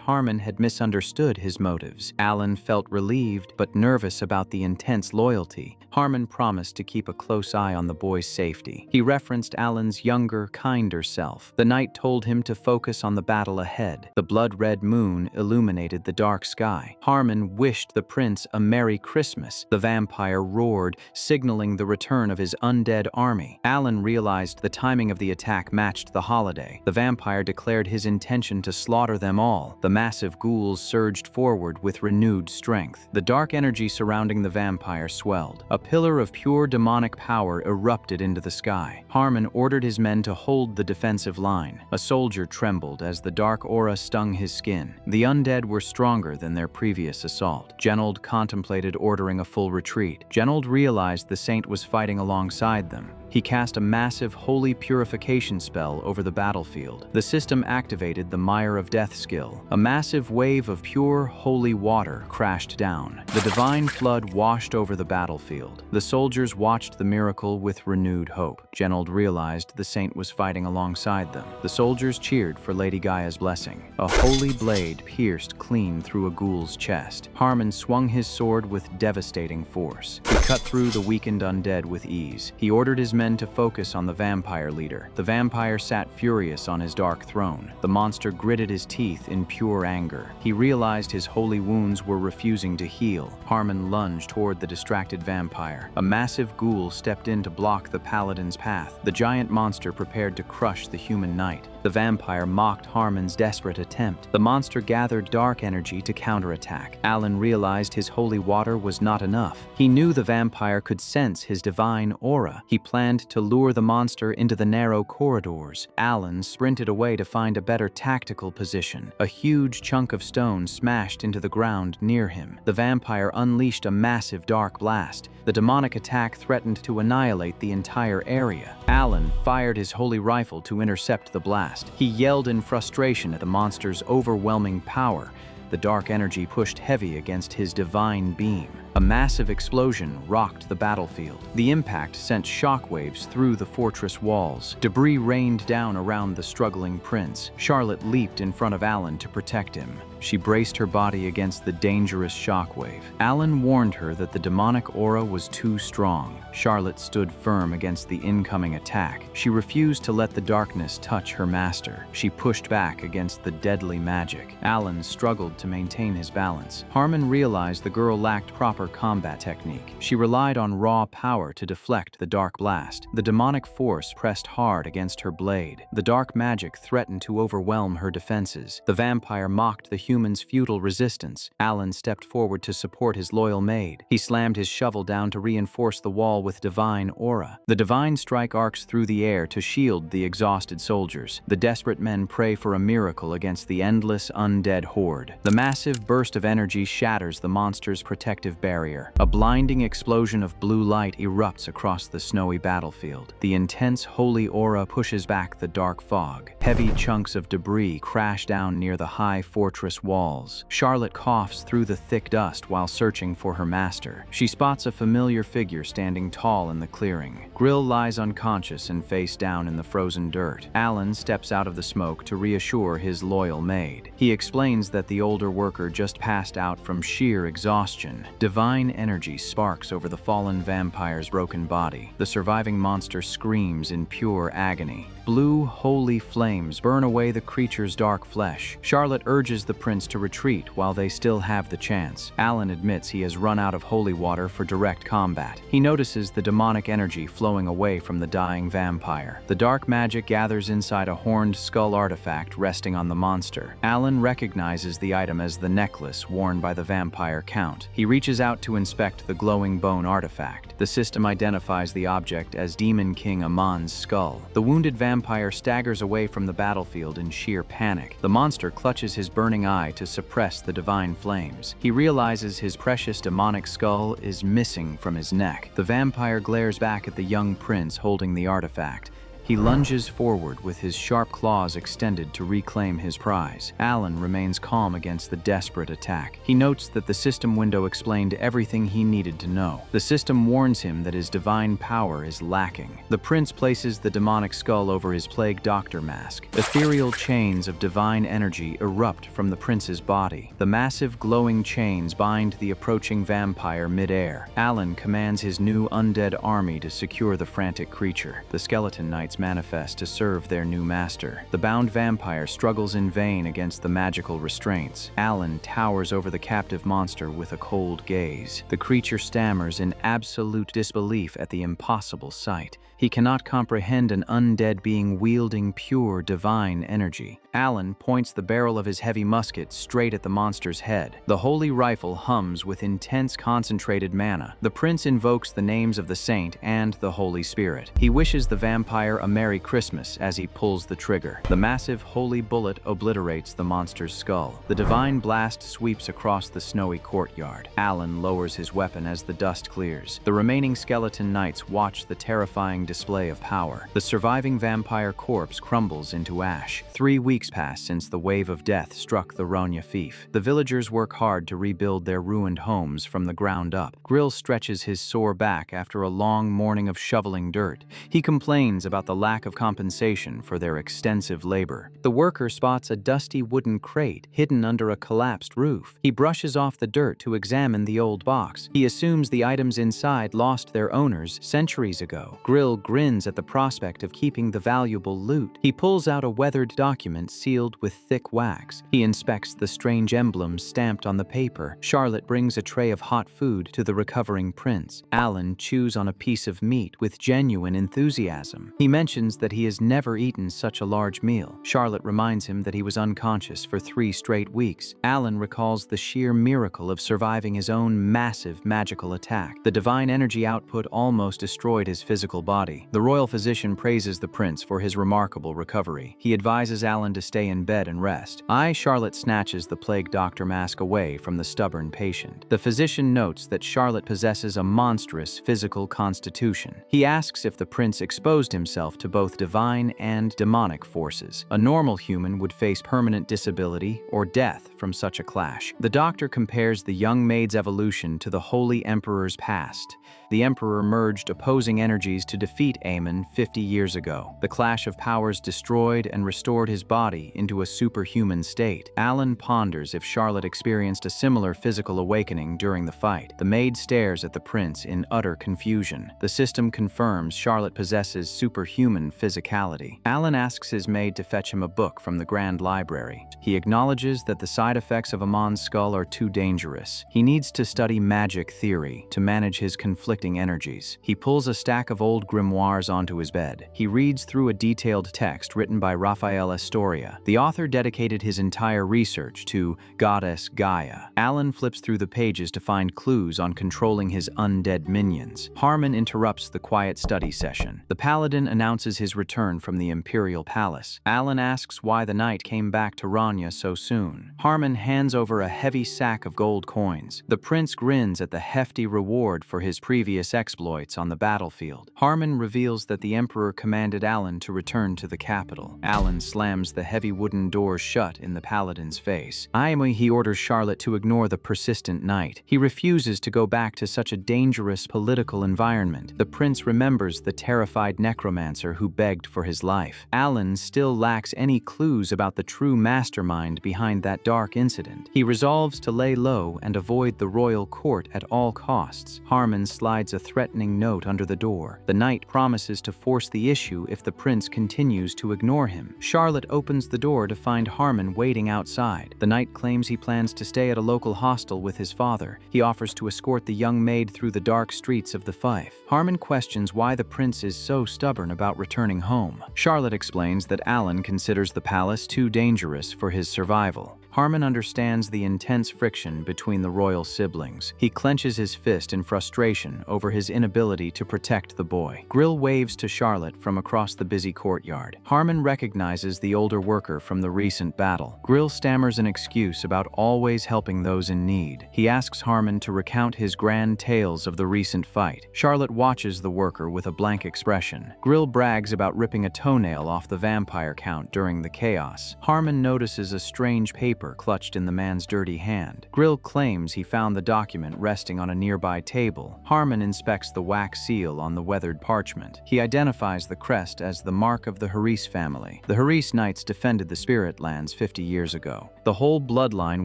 Harmon had misunderstood his motives. Alan felt relieved but nervous about the intense loyalty. Harmon promised to keep a close eye on the boy's safety. He referenced Alan's younger, kinder self. The knight told him to focus on the battle ahead. The blood-red moon illuminated the dark sky. Harmon wished the prince a Merry Christmas. The vampire roared, signaling the return of his undead army. Alan realized the timing of the attack matched the holiday. The vampire declared his intention to slaughter them all. The massive ghouls surged forward with renewed strength. The dark energy surrounding the vampire swelled. A pillar of pure demonic power erupted into the sky. Harmon ordered his men to hold the defensive line. A soldier trembled as the dark aura stung his skin. The undead were stronger than their previous assault. Genold contemplated ordering a full retreat. Genold realized the saint was fighting alongside them. He cast a massive holy purification spell over the battlefield. The system activated the Mire of Death skill. A massive wave of pure, holy water crashed down. The divine flood washed over the battlefield. The soldiers watched the miracle with renewed hope. Genold realized the saint was fighting alongside them. The soldiers cheered for Lady Gaia's blessing. A holy blade pierced clean through a ghoul's chest. Harmon swung his sword with devastating force. He cut through the weakened undead with ease. He ordered his men to focus on the vampire leader. The vampire sat furious on his dark throne. The monster gritted his teeth in pure anger. He realized his holy wounds were refusing to heal. Harmon lunged toward the distracted vampire. A massive ghoul stepped in to block the paladin's path. The giant monster prepared to crush the human knight. The vampire mocked Harmon's desperate attempt. The monster gathered dark energy to counterattack. Alan realized his holy water was not enough. He knew the vampire could sense his divine aura. He planned to lure the monster into the narrow corridors. Alan sprinted away to find a better tactical position. A huge chunk of stone smashed into the ground near him. The vampire unleashed a massive dark blast. The demonic attack threatened to annihilate the entire area. Alan fired his holy rifle to intercept the blast. He yelled in frustration at the monster's overwhelming power. The dark energy pushed heavy against his divine beam. A massive explosion rocked the battlefield. The impact sent shockwaves through the fortress walls. Debris rained down around the struggling prince. Charlotte leaped in front of Alan to protect him. She braced her body against the dangerous shockwave. Alan warned her that the demonic aura was too strong. Charlotte stood firm against the incoming attack. She refused to let the darkness touch her master. She pushed back against the deadly magic. Alan struggled to maintain his balance. Harmon realized the girl lacked proper combat technique. She relied on raw power to deflect the dark blast. The demonic force pressed hard against her blade. The dark magic threatened to overwhelm her defenses. The vampire mocked the human's futile resistance. Alan stepped forward to support his loyal maid. He slammed his shovel down to reinforce the wall with divine aura. The divine strike arcs through the air to shield the exhausted soldiers. The desperate men pray for a miracle against the endless undead horde. The massive burst of energy shatters the monster's protective barrier. A blinding explosion of blue light erupts across the snowy battlefield. The intense holy aura pushes back the dark fog. Heavy chunks of debris crash down near the high fortress walls. Charlotte coughs through the thick dust while searching for her master. She spots a familiar figure standing tall in the clearing. Grill lies unconscious and face down in the frozen dirt. Alan steps out of the smoke to reassure his loyal maid. He explains that the older worker just passed out from sheer exhaustion. Divine energy sparks over the fallen vampire's broken body. The surviving monster screams in pure agony. Blue, holy flames burn away the creature's dark flesh. Charlotte urges the prince to retreat while they still have the chance. Alan admits he has run out of holy water for direct combat. He notices the demonic energy flowing away from the dying vampire. The dark magic gathers inside a horned skull artifact resting on the monster. Alan recognizes the item as the necklace worn by the vampire count. He reaches out to inspect the glowing bone artifact. The system identifies the object as Demon King Amon's skull. The wounded vampire staggers away from the battlefield in sheer panic. The monster clutches his burning eye to suppress the divine flames. He realizes his precious demonic skull is missing from his neck. The vampire glares back at the young prince holding the artifact. He lunges forward with his sharp claws extended to reclaim his prize. Alan remains calm against the desperate attack. He notes that the system window explained everything he needed to know. The system warns him that his divine power is lacking. The prince places the demonic skull over his plague doctor mask. Ethereal chains of divine energy erupt from the prince's body. The massive glowing chains bind the approaching vampire mid-air. Alan commands his new undead army to secure the frantic creature. The skeleton knights manifest to serve their new master. The bound vampire struggles in vain against the magical restraints. Alan towers over the captive monster with a cold gaze. The creature stammers in absolute disbelief at the impossible sight. He cannot comprehend an undead being wielding pure divine energy. Alan points the barrel of his heavy musket straight at the monster's head. The holy rifle hums with intense concentrated mana. The prince invokes the names of the saint and the Holy Spirit. He wishes the vampire a Merry Christmas as he pulls the trigger. The massive holy bullet obliterates the monster's skull. The divine blast sweeps across the snowy courtyard. Alan lowers his weapon as the dust clears. The remaining skeleton knights watch the terrifying display of power. The surviving vampire corpse crumbles into ash. 3 weeks pass since the wave of death struck the Rona fief. The villagers work hard to rebuild their ruined homes from the ground up. Grill stretches his sore back after a long morning of shoveling dirt. He complains about the lack of compensation for their extensive labor. The worker spots a dusty wooden crate hidden under a collapsed roof. He brushes off the dirt to examine the old box. He assumes the items inside lost their owners centuries ago. Grill grins at the prospect of keeping the valuable loot. He pulls out a weathered document sealed with thick wax. He inspects the strange emblems stamped on the paper. Charlotte brings a tray of hot food to the recovering prince. Alan chews on a piece of meat with genuine enthusiasm. He mentions that he has never eaten such a large meal. Charlotte reminds him that he was unconscious for 3 straight weeks. Alan recalls the sheer miracle of surviving his own massive magical attack. The divine energy output almost destroyed his physical body. The royal physician praises the prince for his remarkable recovery. He advises Alan to stay in bed and rest. Charlotte snatches the plague doctor mask away from the stubborn patient. The physician notes that Charlotte possesses a monstrous physical constitution. He asks if the prince exposed himself to both divine and demonic forces. A normal human would face permanent disability or death from such a clash. The doctor compares the young maid's evolution to the Holy Emperor's past. The Emperor merged opposing energies to defeat Aemon 50 years ago. The clash of powers destroyed and restored his body into a superhuman state. Alan ponders if Charlotte experienced a similar physical awakening during the fight. The maid stares at the prince in utter confusion. The system confirms Charlotte possesses superhuman physicality. Alan asks his maid to fetch him a book from the Grand Library. He acknowledges that the side effects of Amon's skull are too dangerous. He needs to study magic theory to manage his conflicting energies. He pulls a stack of old grimoires onto his bed. He reads through a detailed text written by Raphael Astoria. The author dedicated his entire research to goddess Gaia. Alan flips through the pages to find clues on controlling his undead minions. Harmon interrupts the quiet study session. The paladin announces his return from the imperial palace. Alan asks why the knight came back to Rona so soon. Harmon hands over a heavy sack of gold coins. The prince grins at the hefty reward for his previous exploits on the battlefield. Harmon reveals that the Emperor commanded Alan to return to the capital. Alan slams the heavy wooden doors shut in the paladin's face. He orders Charlotte to ignore the persistent knight. He refuses to go back to such a dangerous political environment. The prince remembers the terrified necromancer who begged for his life. Alan still lacks any clues about the true mastermind behind that dark incident. He resolves to lay low and avoid the royal court at all costs. Harmon slides a threatening note under the door. The knight promises to force the issue if the prince continues to ignore him. Charlotte opens the door to find Harmon waiting outside. The knight claims he plans to stay at a local hostel with his father. He offers to escort the young maid through the dark streets of the fief. Harmon questions why the prince is so stubborn about returning home. Charlotte explains that Alan considers the palace too dangerous for his survival. Harmon understands the intense friction between the royal siblings. He clenches his fist in frustration over his inability to protect the boy. Grill waves to Charlotte from across the busy courtyard. Harmon recognizes the older worker from the recent battle. Grill stammers an excuse about always helping those in need. He asks Harmon to recount his grand tales of the recent fight. Charlotte watches the worker with a blank expression. Grill brags about ripping a toenail off the vampire count during the chaos. Harmon notices a strange paper clutched in the man's dirty hand. Grill claims he found the document resting on a nearby table. Harmon inspects the wax seal on the weathered parchment. He identifies the crest as the mark of the Haris family. The Haris Knights defended the Spirit Lands 50 years ago. The whole bloodline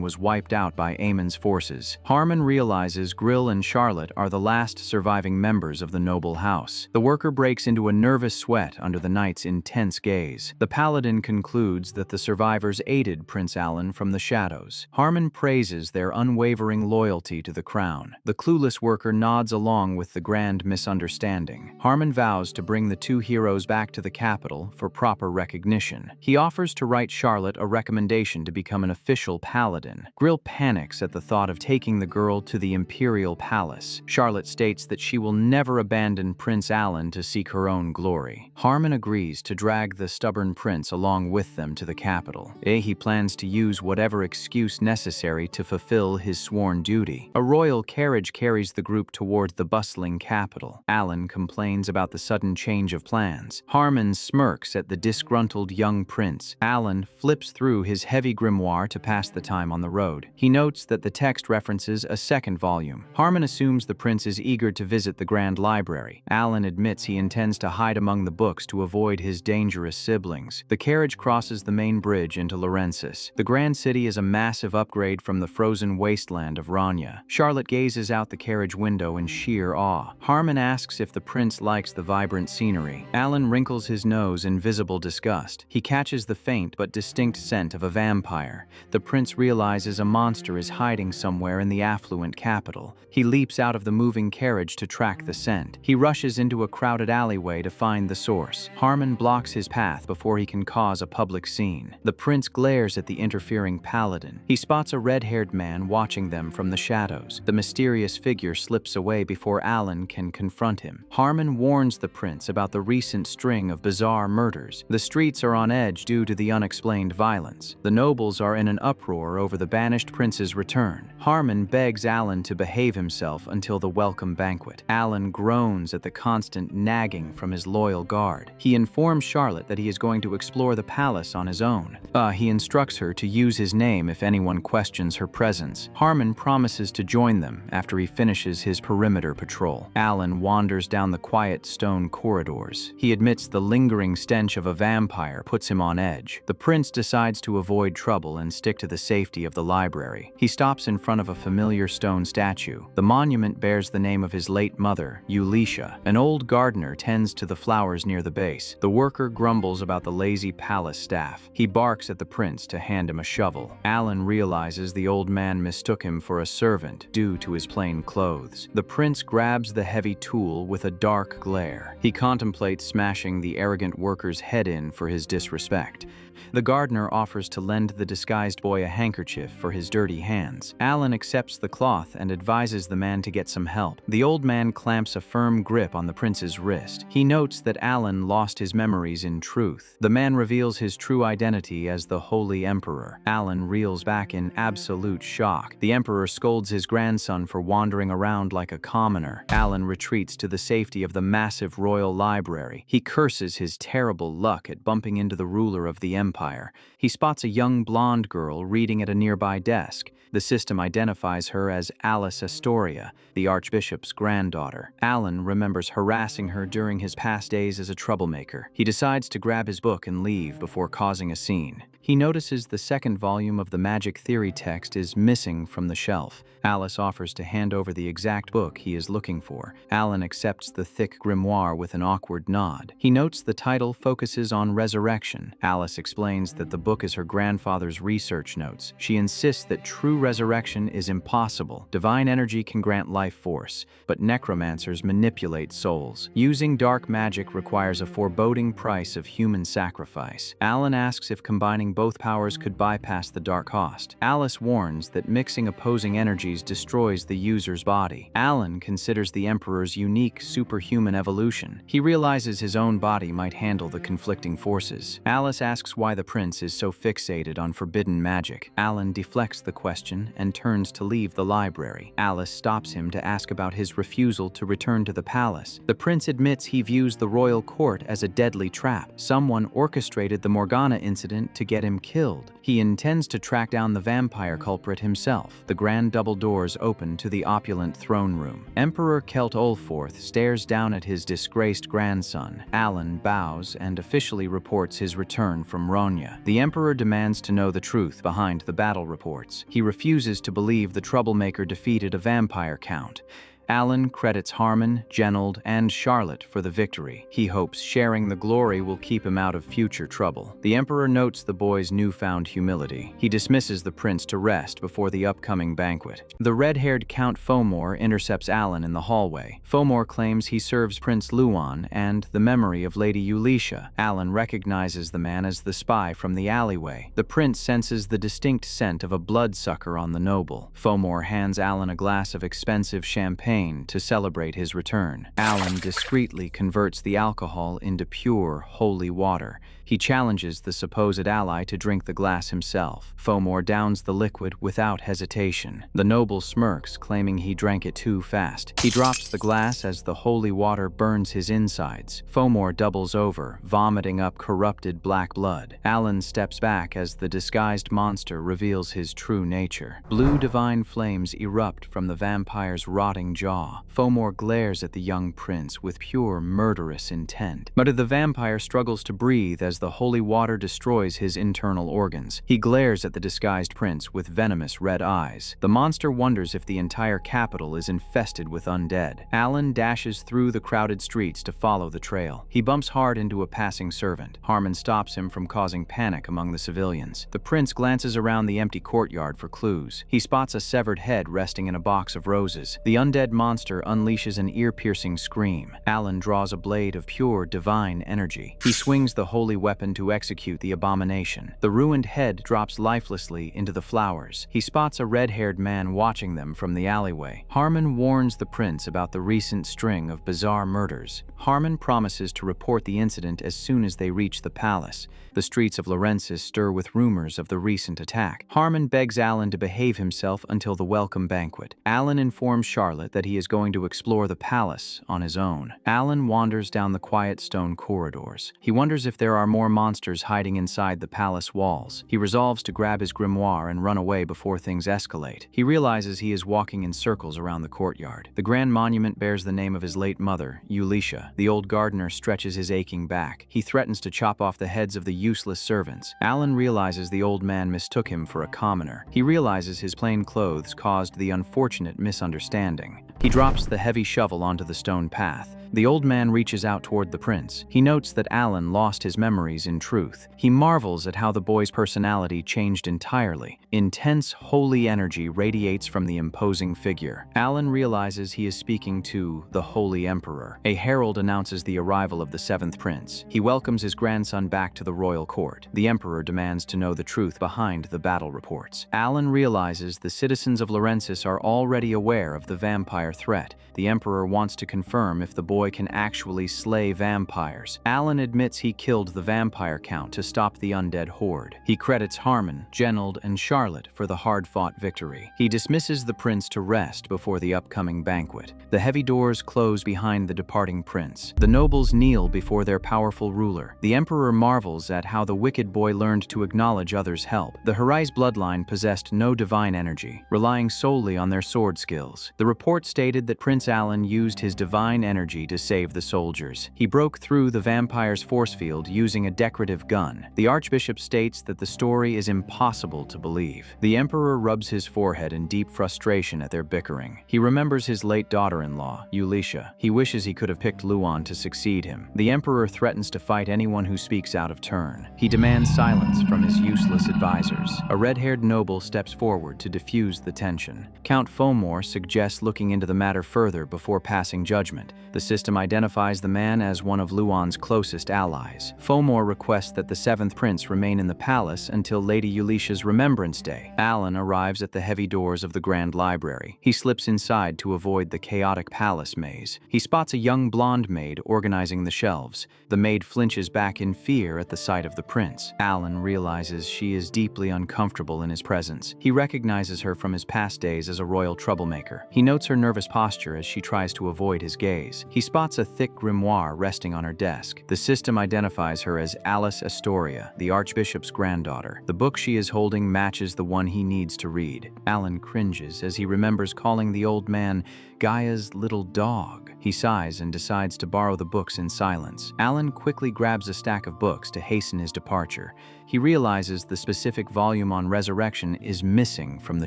was wiped out by Aemon's forces. Harmon realizes Grill and Charlotte are the last surviving members of the noble house. The worker breaks into a nervous sweat under the knight's intense gaze. The paladin concludes that the survivors aided Prince Alan from the shadows. Harmon praises their unwavering loyalty to the crown. The clueless worker nods along with the grand misunderstanding. Harmon vows to bring the two heroes back to the capital for proper recognition. He offers to write Charlotte a recommendation to become an official paladin. Grill panics at the thought of taking the girl to the imperial palace. Charlotte states that she will never abandon Prince Alan to seek her own glory. Harmon agrees to drag the stubborn prince along with them to the capital. He plans to use whatever excuse necessary to fulfill his sworn duty. A royal carriage carries the group toward the bustling capital. Alan complains about the sudden change of plans. Harmon smirks at the disgruntled young prince. Alan flips through his heavy grimoire to pass the time on the road. He notes that the text references a second volume. Harmon assumes the prince is eager to visit the Grand Library. Alan admits he intends to hide among the books to avoid his dangerous siblings. The carriage crosses the main bridge into Laurensis. The Grand City is a massive upgrade from the frozen wasteland of Rona. Charlotte gazes out the carriage window in sheer awe. Harmon asks if the prince likes the vibrant scenery. Alan wrinkles his nose in visible disgust. He catches the faint but distinct scent of a vampire. The prince realizes a monster is hiding somewhere in the affluent capital. He leaps out of the moving carriage to track the scent. He rushes into a crowded alleyway to find the source. Harmon blocks his path before he can cause a public scene. The prince glares at the interfering paladin. He spots a red-haired man watching them from the shadows. The mysterious figure slips away before Alan can confront him. Harmon warns the prince about the recent string of bizarre murders. The streets are on edge due to the unexplained violence. The nobles are in an uproar over the banished prince's return. Harmon begs Alan to behave himself until the welcome banquet. Alan groans at the constant nagging from his loyal guard. He informs Charlotte that he is going to explore the palace on his own. He instructs her to use his name if anyone questions her presence. Harmon promises to join them after he finishes his perimeter patrol. Alan wanders down the quiet stone corridors. He admits the lingering stench of a vampire puts him on edge. The prince decides to avoid trouble and stick to the safety of the library. He stops in front of a familiar stone statue. The monument bears the name of his late mother, Eulicia. An old gardener tends to the flowers near the base. The worker grumbles about the lazy palace staff. He barks at the prince to hand him a shovel. Alan realizes the old man mistook him for a servant due to his plain clothes. The prince grabs the heavy tool with a dark glare. He contemplates smashing the arrogant worker's head in for his disrespect. The gardener offers to lend the disguised boy a handkerchief for his dirty hands. Alan accepts the cloth and advises the man to get some help. The old man clamps a firm grip on the prince's wrist. He notes that Alan lost his memories in truth. The man reveals his true identity as the Holy Emperor. Alan reels back in absolute shock. The emperor scolds his grandson for wandering around like a commoner. Alan retreats to the safety of the massive royal library. He curses his terrible luck at bumping into the ruler of the empire. He spots a young blonde girl reading at a nearby desk. The system identifies her as Alice Astoria, the archbishop's granddaughter. Alan remembers harassing her during his past days as a troublemaker. He decides to grab his book and leave before causing a scene. He notices the second volume of the magic theory text is missing from the shelf. Alice offers to hand over the exact book he is looking for. Alan accepts the thick grimoire with an awkward nod. He notes the title focuses on resurrection. Alice explains that the book is her grandfather's research notes. She insists that true resurrection is impossible. Divine energy can grant life force, but necromancers manipulate souls. Using dark magic requires a foreboding price of human sacrifice. Alan asks if combining both powers could bypass the dark host. Alice warns that mixing opposing energies destroys the user's body. Alan considers the Emperor's unique superhuman evolution. He realizes his own body might handle the conflicting forces. Alice asks why the prince is so fixated on forbidden magic. Alan deflects the question and turns to leave the library. Alice stops him to ask about his refusal to return to the palace. The prince admits he views the royal court as a deadly trap. Someone orchestrated the Morgana incident to get him killed. He intends to track down the vampire culprit himself. The grand double doors open to the opulent throne room. Emperor Kelt Olforth stares down at his disgraced grandson. Alan bows and officially reports his return from Rona. The Emperor demands to know the truth behind the battle reports. He refuses to believe the troublemaker defeated a vampire count. Alan credits Harmon, Genold, and Charlotte for the victory. He hopes sharing the glory will keep him out of future trouble. The Emperor notes the boy's newfound humility. He dismisses the prince to rest before the upcoming banquet. The red-haired Count Fomor intercepts Alan in the hallway. Fomor claims he serves Prince Luan and the memory of Lady Eulicia. Alan recognizes the man as the spy from the alleyway. The prince senses the distinct scent of a bloodsucker on the noble. Fomor hands Alan a glass of expensive champagne to celebrate his return. Alan discreetly converts the alcohol into pure, holy water. He challenges the supposed ally to drink the glass himself. Fomor downs the liquid without hesitation. The noble smirks, claiming he drank it too fast. He drops the glass as the holy water burns his insides. Fomor doubles over, vomiting up corrupted black blood. Alan steps back as the disguised monster reveals his true nature. Blue divine flames erupt from the vampire's rotting jaw. Fomor glares at the young prince with pure murderous intent. But the vampire struggles to breathe as the holy water destroys his internal organs. He glares at the disguised prince with venomous red eyes. The monster wonders if the entire capital is infested with undead. Alan dashes through the crowded streets to follow the trail. He bumps hard into a passing servant. Harmon stops him from causing panic among the civilians. The prince glances around the empty courtyard for clues. He spots a severed head resting in a box of roses. The undead monster unleashes an ear-piercing scream. Alan draws a blade of pure divine energy. He swings the holy weapon to execute the abomination. The ruined head drops lifelessly into the flowers. He spots a red-haired man watching them from the alleyway. Harmon warns the prince about the recent string of bizarre murders. Harmon promises to report the incident as soon as they reach the palace. The streets of Laurensis stir with rumors of the recent attack. Harmon begs Alan to behave himself until the welcome banquet. Alan informs Charlotte that he is going to explore the palace on his own. Alan wanders down the quiet stone corridors. He wonders if there are more monsters hiding inside the palace walls. He resolves to grab his grimoire and run away before things escalate. He realizes he is walking in circles around the courtyard. The grand monument bears the name of his late mother, Eulicia. The old gardener stretches his aching back. He threatens to chop off the heads of the useless servants. Alan realizes the old man mistook him for a commoner. He realizes his plain clothes caused the unfortunate misunderstanding. He drops the heavy shovel onto the stone path. The old man reaches out toward the prince. He notes that Alan lost his memories in truth. He marvels at how the boy's personality changed entirely. Intense, holy energy radiates from the imposing figure. Alan realizes he is speaking to the Holy Emperor. A herald announces the arrival of the seventh prince. He welcomes his grandson back to the royal court. The emperor demands to know the truth behind the battle reports. Alan realizes the citizens of Laurensis are already aware of the vampire threat. The emperor wants to confirm if the boy can actually slay vampires. Alan admits he killed the vampire count to stop the undead horde. He credits Harmon, Genold, and Charlotte for the hard-fought victory. He dismisses the prince to rest before the upcoming banquet. The heavy doors close behind the departing prince. The nobles kneel before their powerful ruler. The emperor marvels at how the wicked boy learned to acknowledge others' help. The Harais bloodline possessed no divine energy, relying solely on their sword skills. The report stated that Prince Alan used his divine energy to save the soldiers. He broke through the vampire's force field using a decorative gun. The archbishop states that the story is impossible to believe. The emperor rubs his forehead in deep frustration at their bickering. He remembers his late daughter-in-law, Eulicia. He wishes he could have picked Luan to succeed him. The emperor threatens to fight anyone who speaks out of turn. He demands silence from his useless advisors. A red-haired noble steps forward to diffuse the tension. Count Fomor suggests looking into the matter further before passing judgment. The system identifies the man as one of Luan's closest allies. Fomor Fomor requests that the 7th prince remain in the palace until Lady Ulysha's Remembrance Day. Alan arrives at the heavy doors of the Grand Library. He slips inside to avoid the chaotic palace maze. He spots a young blonde maid organizing the shelves. The maid flinches back in fear at the sight of the prince. Alan realizes she is deeply uncomfortable in his presence. He recognizes her from his past days as a royal troublemaker. He notes her nervous posture as she tries to avoid his gaze. He spots a thick grimoire resting on her desk. The system identifies her as Alice Astoria, the Archbishop's granddaughter. The book she is holding matches the one he needs to read. Alan cringes as he remembers calling the old man Gaia's little dog. He sighs and decides to borrow the books in silence. Alan quickly grabs a stack of books to hasten his departure. He realizes the specific volume on resurrection is missing from the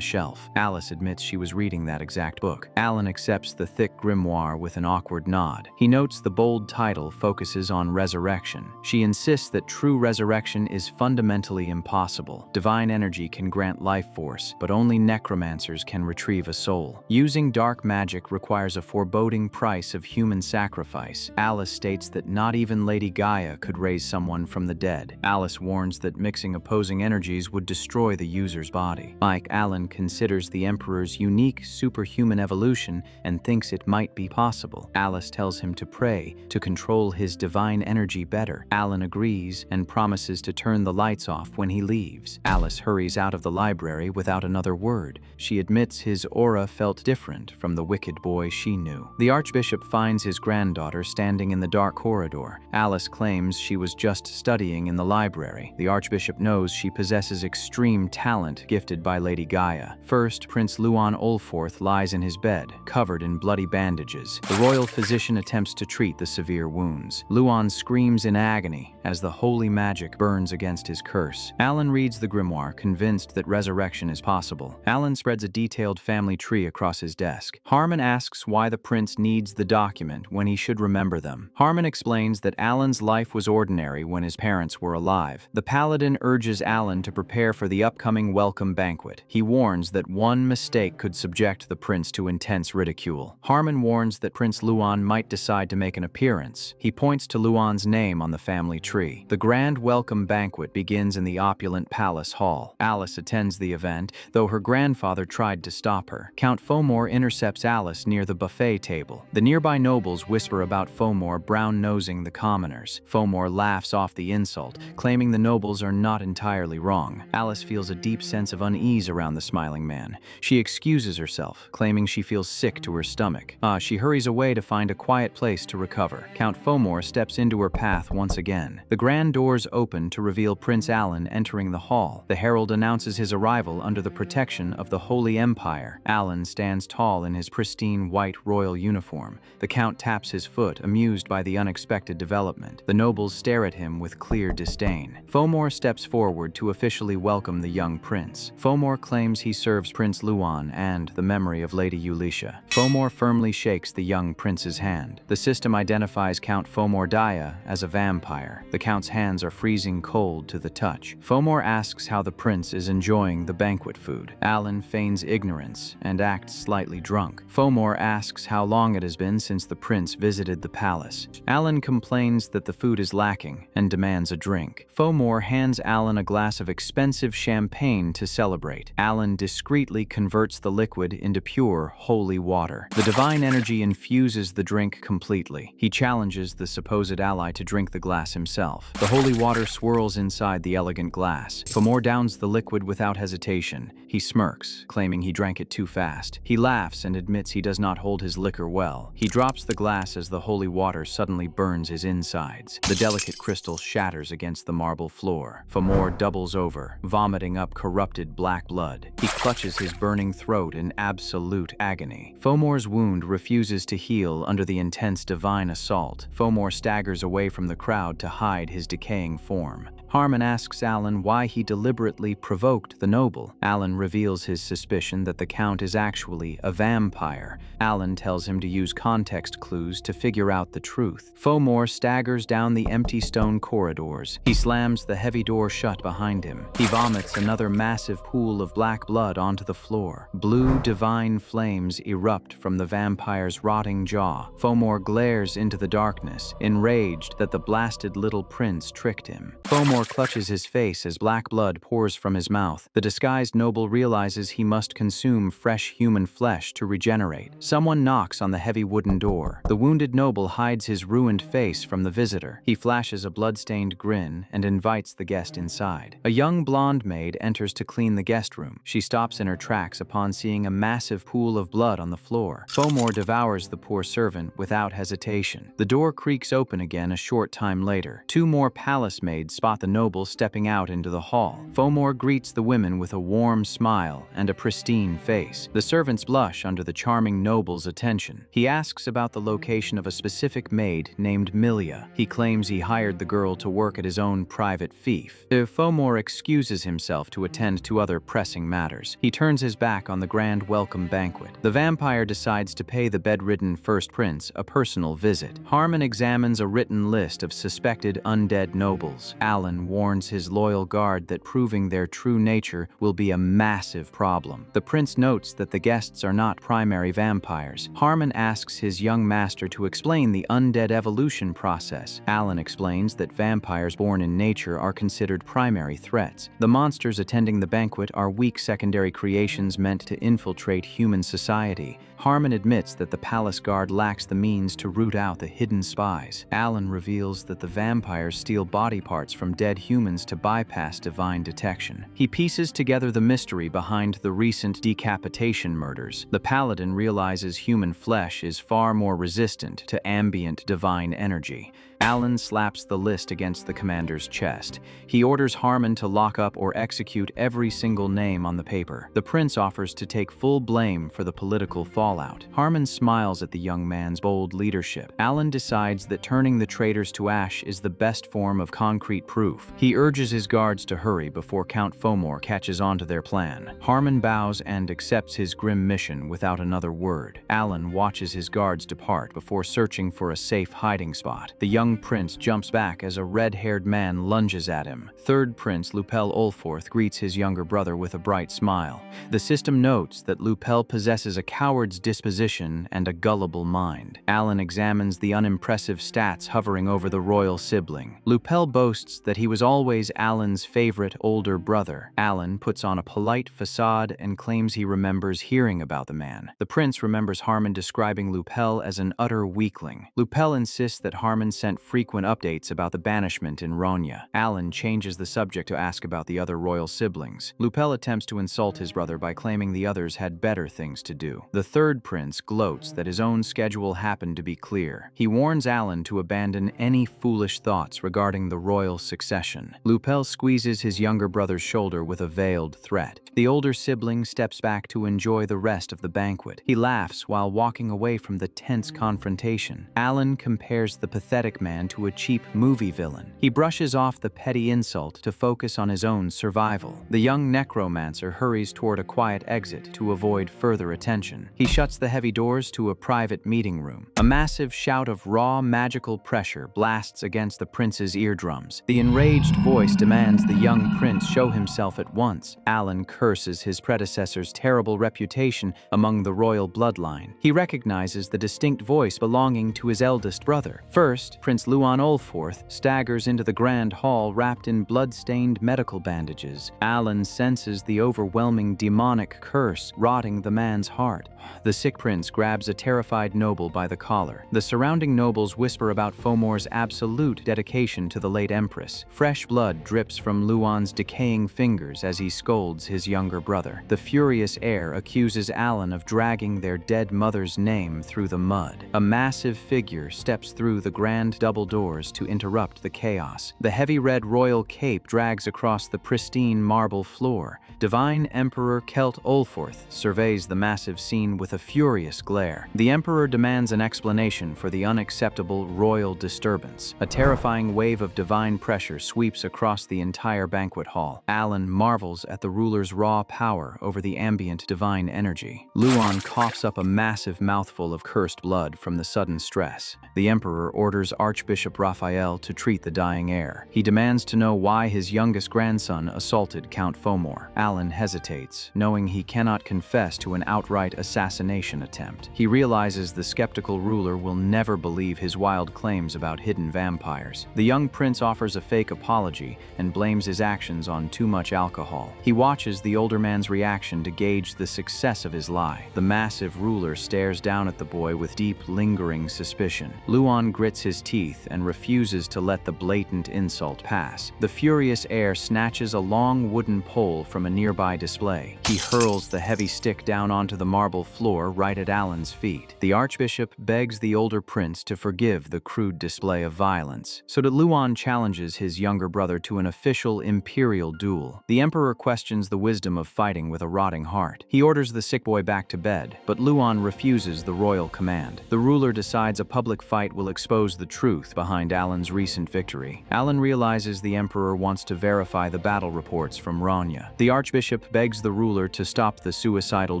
shelf. Alice admits she was reading that exact book. Alan accepts the thick grimoire with an awkward nod. He notes the bold title focuses on resurrection. She insists that true resurrection is fundamentally impossible. Divine energy can grant life force, but only necromancers can retrieve a soul. Using dark magic requires a foreboding price of human sacrifice. Alice states that not even Lady Gaia could raise someone from the dead. Alice warns that mixing opposing energies would destroy the user's body. Mike Alan considers the Emperor's unique superhuman evolution and thinks it might be possible. Alice tells him to pray to control his divine energy better. Alan agrees and promises to turn the lights off when he leaves. Alice hurries out of the library without another word. She admits his aura felt different from the wicked boy she knew. The Archbishop finds his granddaughter standing in the dark corridor. Alice claims she was just studying in the library. The Archbishop knows she possesses extreme talent gifted by Lady Gaia. First, Prince Luan Olforth lies in his bed, covered in bloody bandages. The royal physician attempts to treat the severe wounds. Luan screams in agony as the holy magic burns against his curse. Alan reads the grimoire, convinced that resurrection is possible. Alan spreads a detailed family tree across his desk. Harmon asks why the prince needs the document when he should remember them. Harmon explains that Alan's life was ordinary when his parents were alive. The Paladin urges Alan to prepare for the upcoming welcome banquet. He warns that one mistake could subject the prince to intense ridicule. Harmon warns that Prince Luan might decide to make an appearance. He points to Luan's name on the family tree. The grand welcome banquet begins in the opulent palace hall. Alice attends the event, though her grandfather tried to stop her. Count Fomor intercepts Alice near the buffet table. The nearby nobles whisper about Fomor brown-nosing the commoners. Fomor laughs off the insult, claiming the nobles are not entirely wrong. Alice feels a deep sense of unease around the smiling man. She excuses herself, claiming she feels sick to her stomach. She hurries away to find a quiet place to recover. Count Fomor steps into her path once again. The grand doors open to reveal Prince Alan entering the hall. The herald announces his arrival under the protection of the Holy Empire. Alan stands tall in his pristine white royal uniform. The Count taps his foot, amused by the unexpected development. The nobles stare at him with clear disdain. Fomor steps forward to officially welcome the young prince. Fomor claims he serves Prince Luan and the memory of Lady Ulysha. Fomor firmly shakes the young prince's hand. The system identifies Count Fomor Daya as a vampire. The Count's hands are freezing cold to the touch. Fomor asks how the prince is enjoying the banquet food. Alan feigns ignorance and acts slightly drunk. Fomor asks how long it has been since the prince visited the palace. Alan complains that the food is lacking and demands a drink. Fomor hands Alan a glass of expensive champagne to celebrate. Alan discreetly converts the liquid into pure, holy water. The divine energy infuses the drink completely. He challenges the supposed ally to drink the glass himself. The holy water swirls inside the elegant glass. Fomor downs the liquid without hesitation. He smirks, claiming he drank it too fast. He laughs and admits he does not hold his liquor well. He drops the glass as the holy water suddenly burns his insides. The delicate crystal shatters against the marble floor. Fomor doubles over, vomiting up corrupted black blood. He clutches his burning throat in absolute agony. Fomor's wound refuses to heal under the intense divine assault. Fomor staggers away from the crowd to hide his decaying form. Harmon asks Alan why he deliberately provoked the noble. Alan reveals his suspicion that the Count is actually a vampire. Alan tells him to use context clues to figure out the truth. Fomor staggers down the empty stone corridors. He slams the heavy door shut behind him. He vomits another massive pool of black blood onto the floor. Blue divine flames erupt from the vampire's rotting jaw. Fomor glares into the darkness, enraged that the blasted little prince tricked him. Fomor clutches his face as black blood pours from his mouth. The disguised noble realizes he must consume fresh human flesh to regenerate. Someone knocks on the heavy wooden door. The wounded noble hides his ruined face from the visitor. He flashes a blood-stained grin and invites the guest inside. A young blonde maid enters to clean the guest room. She stops in her tracks upon seeing a massive pool of blood on the floor. Fomor devours the poor servant without hesitation. The door creaks open again a short time later. Two more palace maids spot the noble stepping out into the hall. Fomor greets the women with a warm smile and a pristine face. The servants blush under the charming noble's attention. He asks about the location of a specific maid named Milia. He claims he hired the girl to work at his own private fief. Fomor excuses himself to attend to other pressing matters. He turns his back on the grand welcome banquet. The vampire decides to pay the bedridden first prince a personal visit. Harmon examines a written list of suspected undead nobles. Alan warns his loyal guard that proving their true nature will be a massive problem. The prince notes that the guests are not primary vampires. Harmon asks his young master to explain the undead evolution process. Alan explains that vampires born in nature are considered primary threats. The monsters attending the banquet are weak secondary creations meant to infiltrate human society. Harmon admits that the palace guard lacks the means to root out the hidden spies. Alan reveals that the vampires steal body parts from dead humans to bypass divine detection. He pieces together the mystery behind the recent decapitation murders. The paladin realizes human flesh is far more resistant to ambient divine energy. Alan slaps the list against the commander's chest. He orders Harmon to lock up or execute every single name on the paper. The prince offers to take full blame for the political fallout. Harmon smiles at the young man's bold leadership. Alan decides that turning the traitors to ash is the best form of concrete proof. He urges his guards to hurry before Count Fomor catches on to their plan. Harmon bows and accepts his grim mission without another word. Alan watches his guards depart before searching for a safe hiding spot. The young prince jumps back as a red-haired man lunges at him. Third Prince Lupel Olforth greets his younger brother with a bright smile. The system notes that Lupel possesses a coward's disposition and a gullible mind. Alan examines the unimpressive stats hovering over the royal sibling. Lupel boasts that he was always Alan's favorite older brother. Alan puts on a polite facade and claims he remembers hearing about the man. The prince remembers Harmon describing Lupel as an utter weakling. Lupel insists that Harmon sent frequent updates about the banishment in Rona. Alan changes the subject to ask about the other royal siblings. Lupel attempts to insult his brother by claiming the others had better things to do. The third prince gloats that his own schedule happened to be clear. He warns Alan to abandon any foolish thoughts regarding the royal succession. Lupel squeezes his younger brother's shoulder with a veiled threat. The older sibling steps back to enjoy the rest of the banquet. He laughs while walking away from the tense confrontation. Alan compares the pathetic man to a cheap movie villain. He brushes off the petty insult to focus on his own survival. The young necromancer hurries toward a quiet exit to avoid further attention. He shuts the heavy doors to a private meeting room. A massive shout of raw magical pressure blasts against the prince's eardrums. The enraged voice demands the young prince show himself at once. Alan curses his predecessor's terrible reputation among the royal bloodline. He recognizes the distinct voice belonging to his eldest brother. First, Prince Luan Olforth staggers into the grand hall wrapped in blood-stained medical bandages. Alan senses the overwhelming demonic curse rotting the man's heart. The sick prince grabs a terrified noble by the collar. The surrounding nobles whisper about Fomor's absolute dedication to the late empress. Fresh blood drips from Luan's decaying fingers as he scolds his younger brother. The furious heir accuses Alan of dragging their dead mother's name through the mud. A massive figure steps through the grand double doors to interrupt the chaos. The heavy red royal cape drags across the pristine marble floor. Divine Emperor Celt Ulforth surveys the massive scene with a furious glare. The Emperor demands an explanation for the unacceptable royal disturbance. A terrifying wave of divine pressure sweeps across the entire banquet hall. Alan marvels at the ruler's raw power over the ambient divine energy. Luan coughs up a massive mouthful of cursed blood from the sudden stress. The Emperor orders Archbishop Raphael to treat the dying heir. He demands to know why his youngest grandson assaulted Count Fomor. Alan hesitates, knowing he cannot confess to an outright assassination attempt. He realizes the skeptical ruler will never believe his wild claims about hidden vampires. The young prince offers a fake apology and blames his actions on too much alcohol. He watches the older man's reaction to gauge the success of his lie. The massive ruler stares down at the boy with deep, lingering suspicion. Luan grits his teeth and refuses to let the blatant insult pass. The furious heir snatches a long wooden pole from a nearby display. He hurls the heavy stick down onto the marble floor right at Alan's feet. The archbishop begs the older prince to forgive the crude display of violence, so that Luan challenges his younger brother to an official imperial duel. The emperor questions the wisdom of fighting with a rotting heart. He orders the sick boy back to bed, but Luan refuses the royal command. The ruler decides a public fight will expose the truth behind Alan's recent victory. Alan realizes the emperor wants to verify the battle reports from Rona. The archbishop begs the ruler to stop the suicidal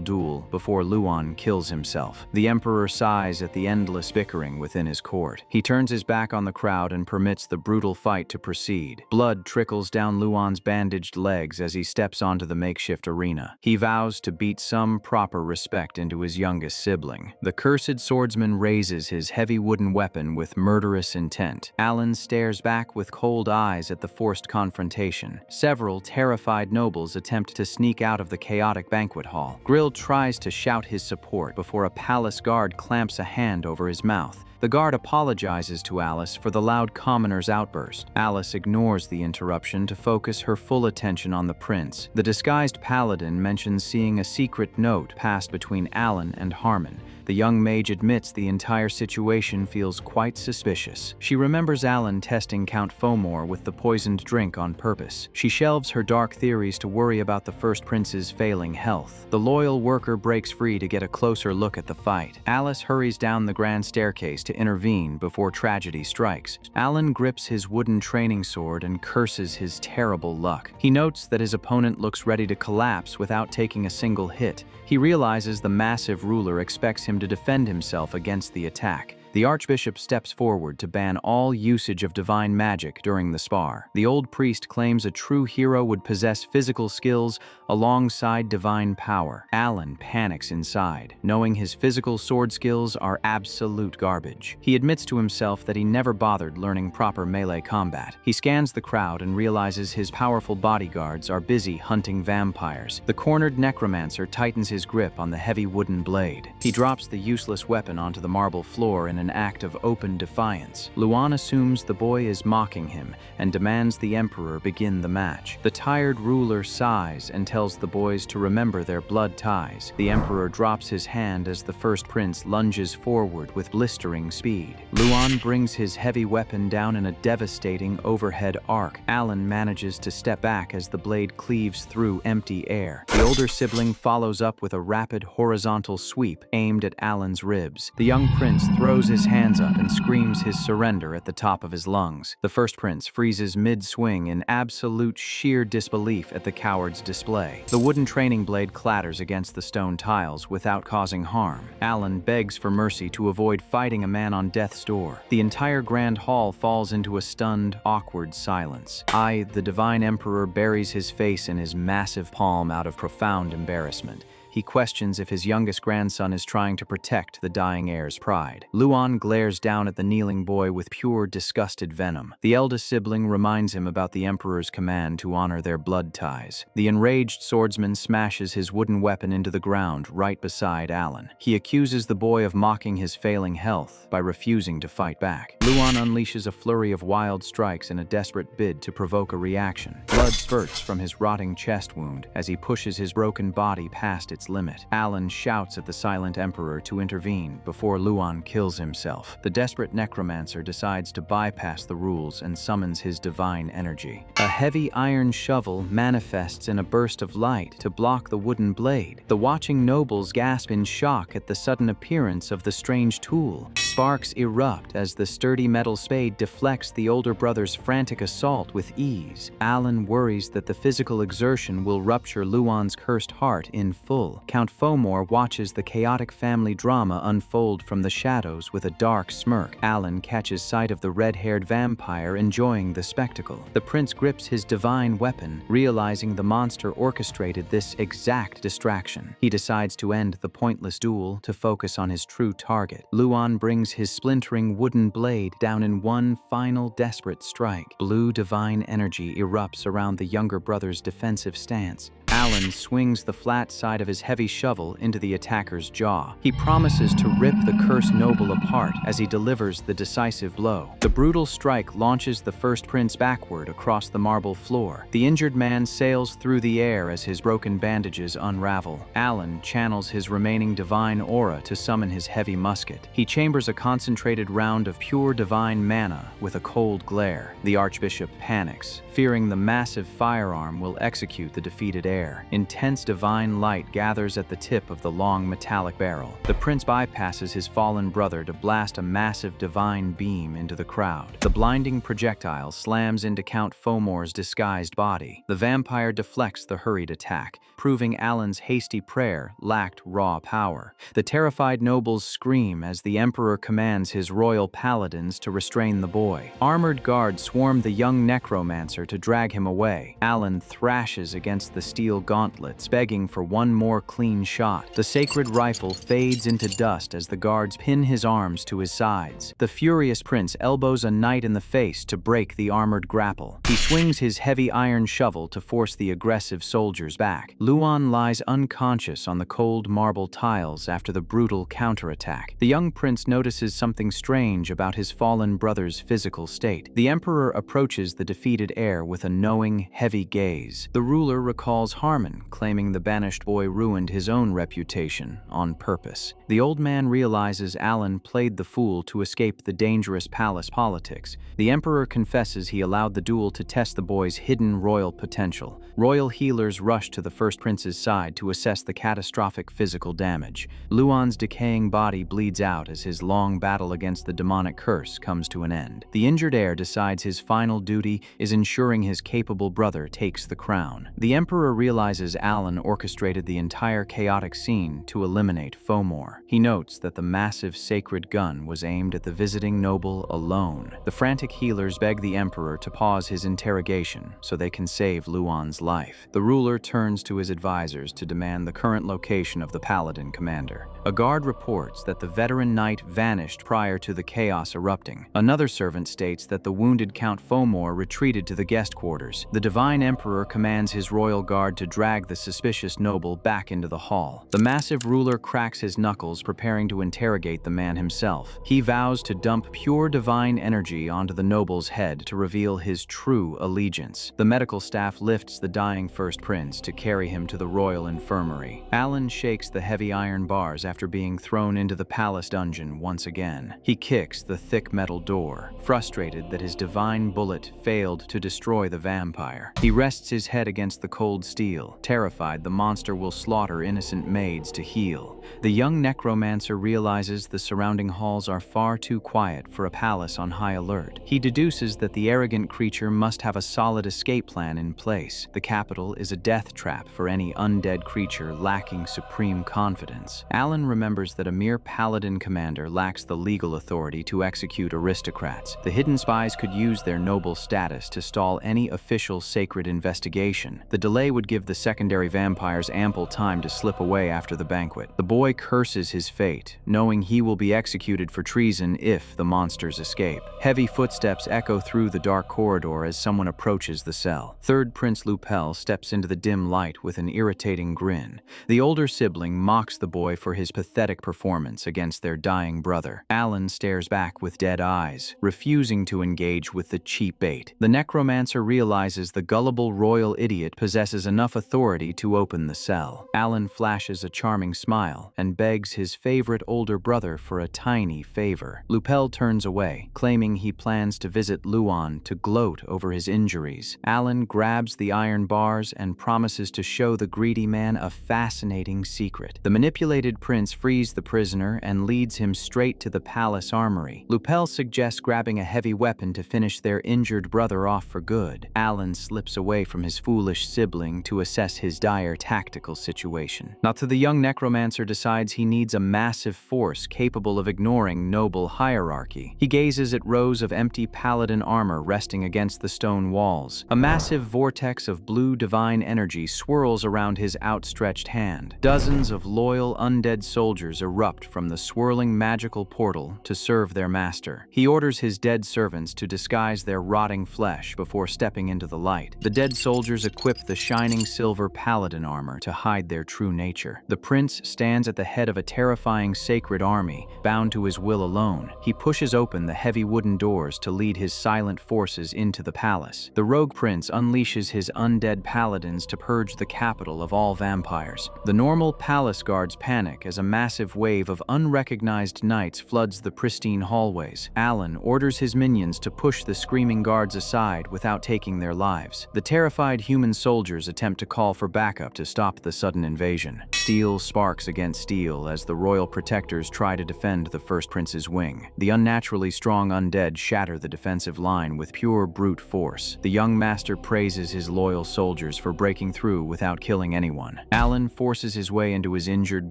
duel before Luan kills himself. The emperor sighs at the endless bickering within his court. He turns his back on the crowd and permits the brutal fight to proceed. Blood trickles down Luan's bandaged legs as he steps onto the makeshift arena. He vows to beat some proper respect into his youngest sibling. The cursed swordsman raises his heavy wooden weapon with murderous intent. Alan stares back with cold eyes at the forced confrontation. Several terrified nobles attempt to sneak out of the chaotic banquet hall. Grill tries to shout his support before a palace guard clamps a hand over his mouth. The guard apologizes to Alice for the loud commoner's outburst. Alice ignores the interruption to focus her full attention on the prince. The disguised paladin mentions seeing a secret note passed between Alan and Harmon. The young mage admits the entire situation feels quite suspicious. She remembers Alan testing Count Fomor with the poisoned drink on purpose. She shelves her dark theories to worry about the first prince's failing health. The loyal worker breaks free to get a closer look at the fight. Alice hurries down the grand staircase to intervene before tragedy strikes. Alan grips his wooden training sword and curses his terrible luck. He notes that his opponent looks ready to collapse without taking a single hit. He realizes the massive ruler expects him to defend himself against the attack. The archbishop steps forward to ban all usage of divine magic during the spar. The old priest claims a true hero would possess physical skills alongside divine power. Alan panics inside, knowing his physical sword skills are absolute garbage. He admits to himself that he never bothered learning proper melee combat. He scans the crowd and realizes his powerful bodyguards are busy hunting vampires. The cornered necromancer tightens his grip on the heavy wooden blade. He drops the useless weapon onto the marble floor in an act of open defiance. Luan assumes the boy is mocking him and demands the emperor begin the match. The tired ruler sighs and tells the boys to remember their blood ties. The emperor drops his hand as the first prince lunges forward with blistering speed. Luan brings his heavy weapon down in a devastating overhead arc. Alan manages to step back as the blade cleaves through empty air. The older sibling follows up with a rapid horizontal sweep aimed at Alan's ribs. The young prince throws his hands up and screams his surrender at the top of his lungs. The first prince freezes mid-swing in absolute sheer disbelief at the coward's display. The wooden training blade clatters against the stone tiles without causing harm. Alan begs for mercy to avoid fighting a man on death's door. The entire grand hall falls into a stunned, awkward silence. The divine emperor, buries his face in his massive palm out of profound embarrassment. He questions if his youngest grandson is trying to protect the dying heir's pride. Luan glares down at the kneeling boy with pure, disgusted venom. The eldest sibling reminds him about the emperor's command to honor their blood ties. The enraged swordsman smashes his wooden weapon into the ground right beside Alan. He accuses the boy of mocking his failing health by refusing to fight back. Luan unleashes a flurry of wild strikes in a desperate bid to provoke a reaction. Blood spurts from his rotting chest wound as he pushes his broken body past its its limit. Alan shouts at the silent emperor to intervene before Luan kills himself. The desperate necromancer decides to bypass the rules and summons his divine energy. A heavy iron shovel manifests in a burst of light to block the wooden blade. The watching nobles gasp in shock at the sudden appearance of the strange tool. Sparks erupt as the sturdy metal spade deflects the older brother's frantic assault with ease. Alan worries that the physical exertion will rupture Luan's cursed heart in full. Count Fomor watches the chaotic family drama unfold from the shadows with a dark smirk. Alan catches sight of the red-haired vampire enjoying the spectacle. The prince grips his divine weapon, realizing the monster orchestrated this exact distraction. He decides to end the pointless duel to focus on his true target. Luan brings his splintering wooden blade down in one final desperate strike. Blue divine energy erupts around the younger brother's defensive stance. Alan swings the flat side of his heavy shovel into the attacker's jaw. He promises to rip the cursed noble apart as he delivers the decisive blow. The brutal strike launches the first prince backward across the marble floor. The injured man sails through the air as his broken bandages unravel. Alan channels his remaining divine aura to summon his heavy musket. He chambers a concentrated round of pure divine mana with a cold glare. The archbishop panics, fearing the massive firearm will execute the defeated heir. Intense divine light gathers at the tip of the long metallic barrel. The prince bypasses his fallen brother to blast a massive divine beam into the crowd. The blinding projectile slams into Count Fomor's disguised body. The vampire deflects the hurried attack, proving Alan's hasty prayer lacked raw power. The terrified nobles scream as the emperor commands his royal paladins to restrain the boy. Armored guards swarm the young necromancer to drag him away. Alan thrashes against the steel gauntlets, begging for one more clean shot. The sacred rifle fades into dust as the guards pin his arms to his sides. The furious prince elbows a knight in the face to break the armored grapple. He swings his heavy iron shovel to force the aggressive soldiers back. Luan lies unconscious on the cold marble tiles after the brutal counterattack. The young prince notices something strange about his fallen brother's physical state. The emperor approaches the defeated heir with a knowing, heavy gaze. The ruler recalls Harmon, claiming the banished boy ruined his own reputation on purpose. The old man realizes Alan played the fool to escape the dangerous palace politics. The emperor confesses he allowed the duel to test the boy's hidden royal potential. Royal healers rush to the first prince's side to assess the catastrophic physical damage. Luan's decaying body bleeds out as his long battle against the demonic curse comes to an end. The injured heir decides his final duty is ensuring his capable brother takes the crown. The emperor realizes Alan orchestrated the entire chaotic scene to eliminate Fomor. He notes that the massive sacred gun was aimed at the visiting noble alone. The frantic healers beg the emperor to pause his interrogation so they can save Luan's life. The ruler turns to his advisors to demand the current location of the paladin commander. A guard reports that the veteran knight vanished prior to the chaos erupting. Another servant states that the wounded Count Fomor retreated to the guest quarters. The divine emperor commands his royal guard to drag the suspicious noble back into the hall. The massive ruler cracks his knuckles, preparing to interrogate the man himself. He vows to dump pure divine energy onto the noble's head to reveal his true allegiance. The medical staff lifts the dying first prince to carry him to the royal infirmary. Alan shakes the heavy iron bars after being thrown into the palace dungeon once again. He kicks the thick metal door, frustrated that his divine bullet failed to destroy the vampire. He rests his head against the cold steel, terrified the monster will slaughter innocent maids to heal. The young necromancer realizes the surrounding halls are far too quiet for a palace on high alert. He deduces that the arrogant creature must have a solid escape plan in place. The capital is a death trap for any undead creature lacking supreme confidence. Alan remembers that a mere paladin commander lacks the legal authority to execute aristocrats. The hidden spies could use their noble status to stall any official sacred investigation. The delay would give the secondary vampires ample time to slip away after the banquet. The boy curses his fate, knowing he will be executed for treason if the monsters escape. Heavy footsteps echo through the dark corridor as someone approaches the cell. Third Prince Lupel steps into the dim light with an irritating grin. The older sibling mocks the boy for his pathetic performance against their dying brother. Alan stares back with dead eyes, refusing to engage with the cheap bait. The necromancer realizes the gullible royal idiot possesses enough authority to open the cell. Alan flashes a charming smile and begs his favorite older brother for a tiny favor. Lupel turns away, claiming he plans to visit Luan to gloat over his injuries. Alan grabs the iron bars and promises to show the greedy man a fascinating secret. The manipulated prince frees the prisoner and leads him straight to the palace armory. Lupel suggests grabbing a heavy weapon to finish their injured brother off for good. Alan slips away from his foolish sibling to assess his dire tactical situation. Now, the young necromancer decides he needs a massive force capable of ignoring noble hierarchy. He gazes at rows of empty paladin armor resting against the stone walls. A massive vortex of blue divine energy swirls around his outstretched hand. Dozens of loyal undead soldiers erupt from the swirling magical portal to serve their master. He orders his dead servants to disguise their rotting flesh before stepping into the light. The dead soldiers equip the shining silver paladin armor to hide their true nature. The prince stands at the head of a terrifying sacred army, bound to his will alone. He pushes open the heavy wooden doors to lead his silent forces into the palace. The rogue prince unleashes his undead paladins to purge the capital of all vampires. The normal palace guards panic as a massive wave of unrecognized knights floods the pristine hallways. Alan orders his minions to push the screaming guards aside without taking their lives. The terrified human soldiers attempt to call for backup to stop the sudden invasion. Steel sparks against steel as the royal protectors try to defend the first prince's wing. The unnaturally strong undead shatter the defensive line with pure brute force. The young master praises his loyal soldiers for breaking through without killing anyone. Alan forces his way into his injured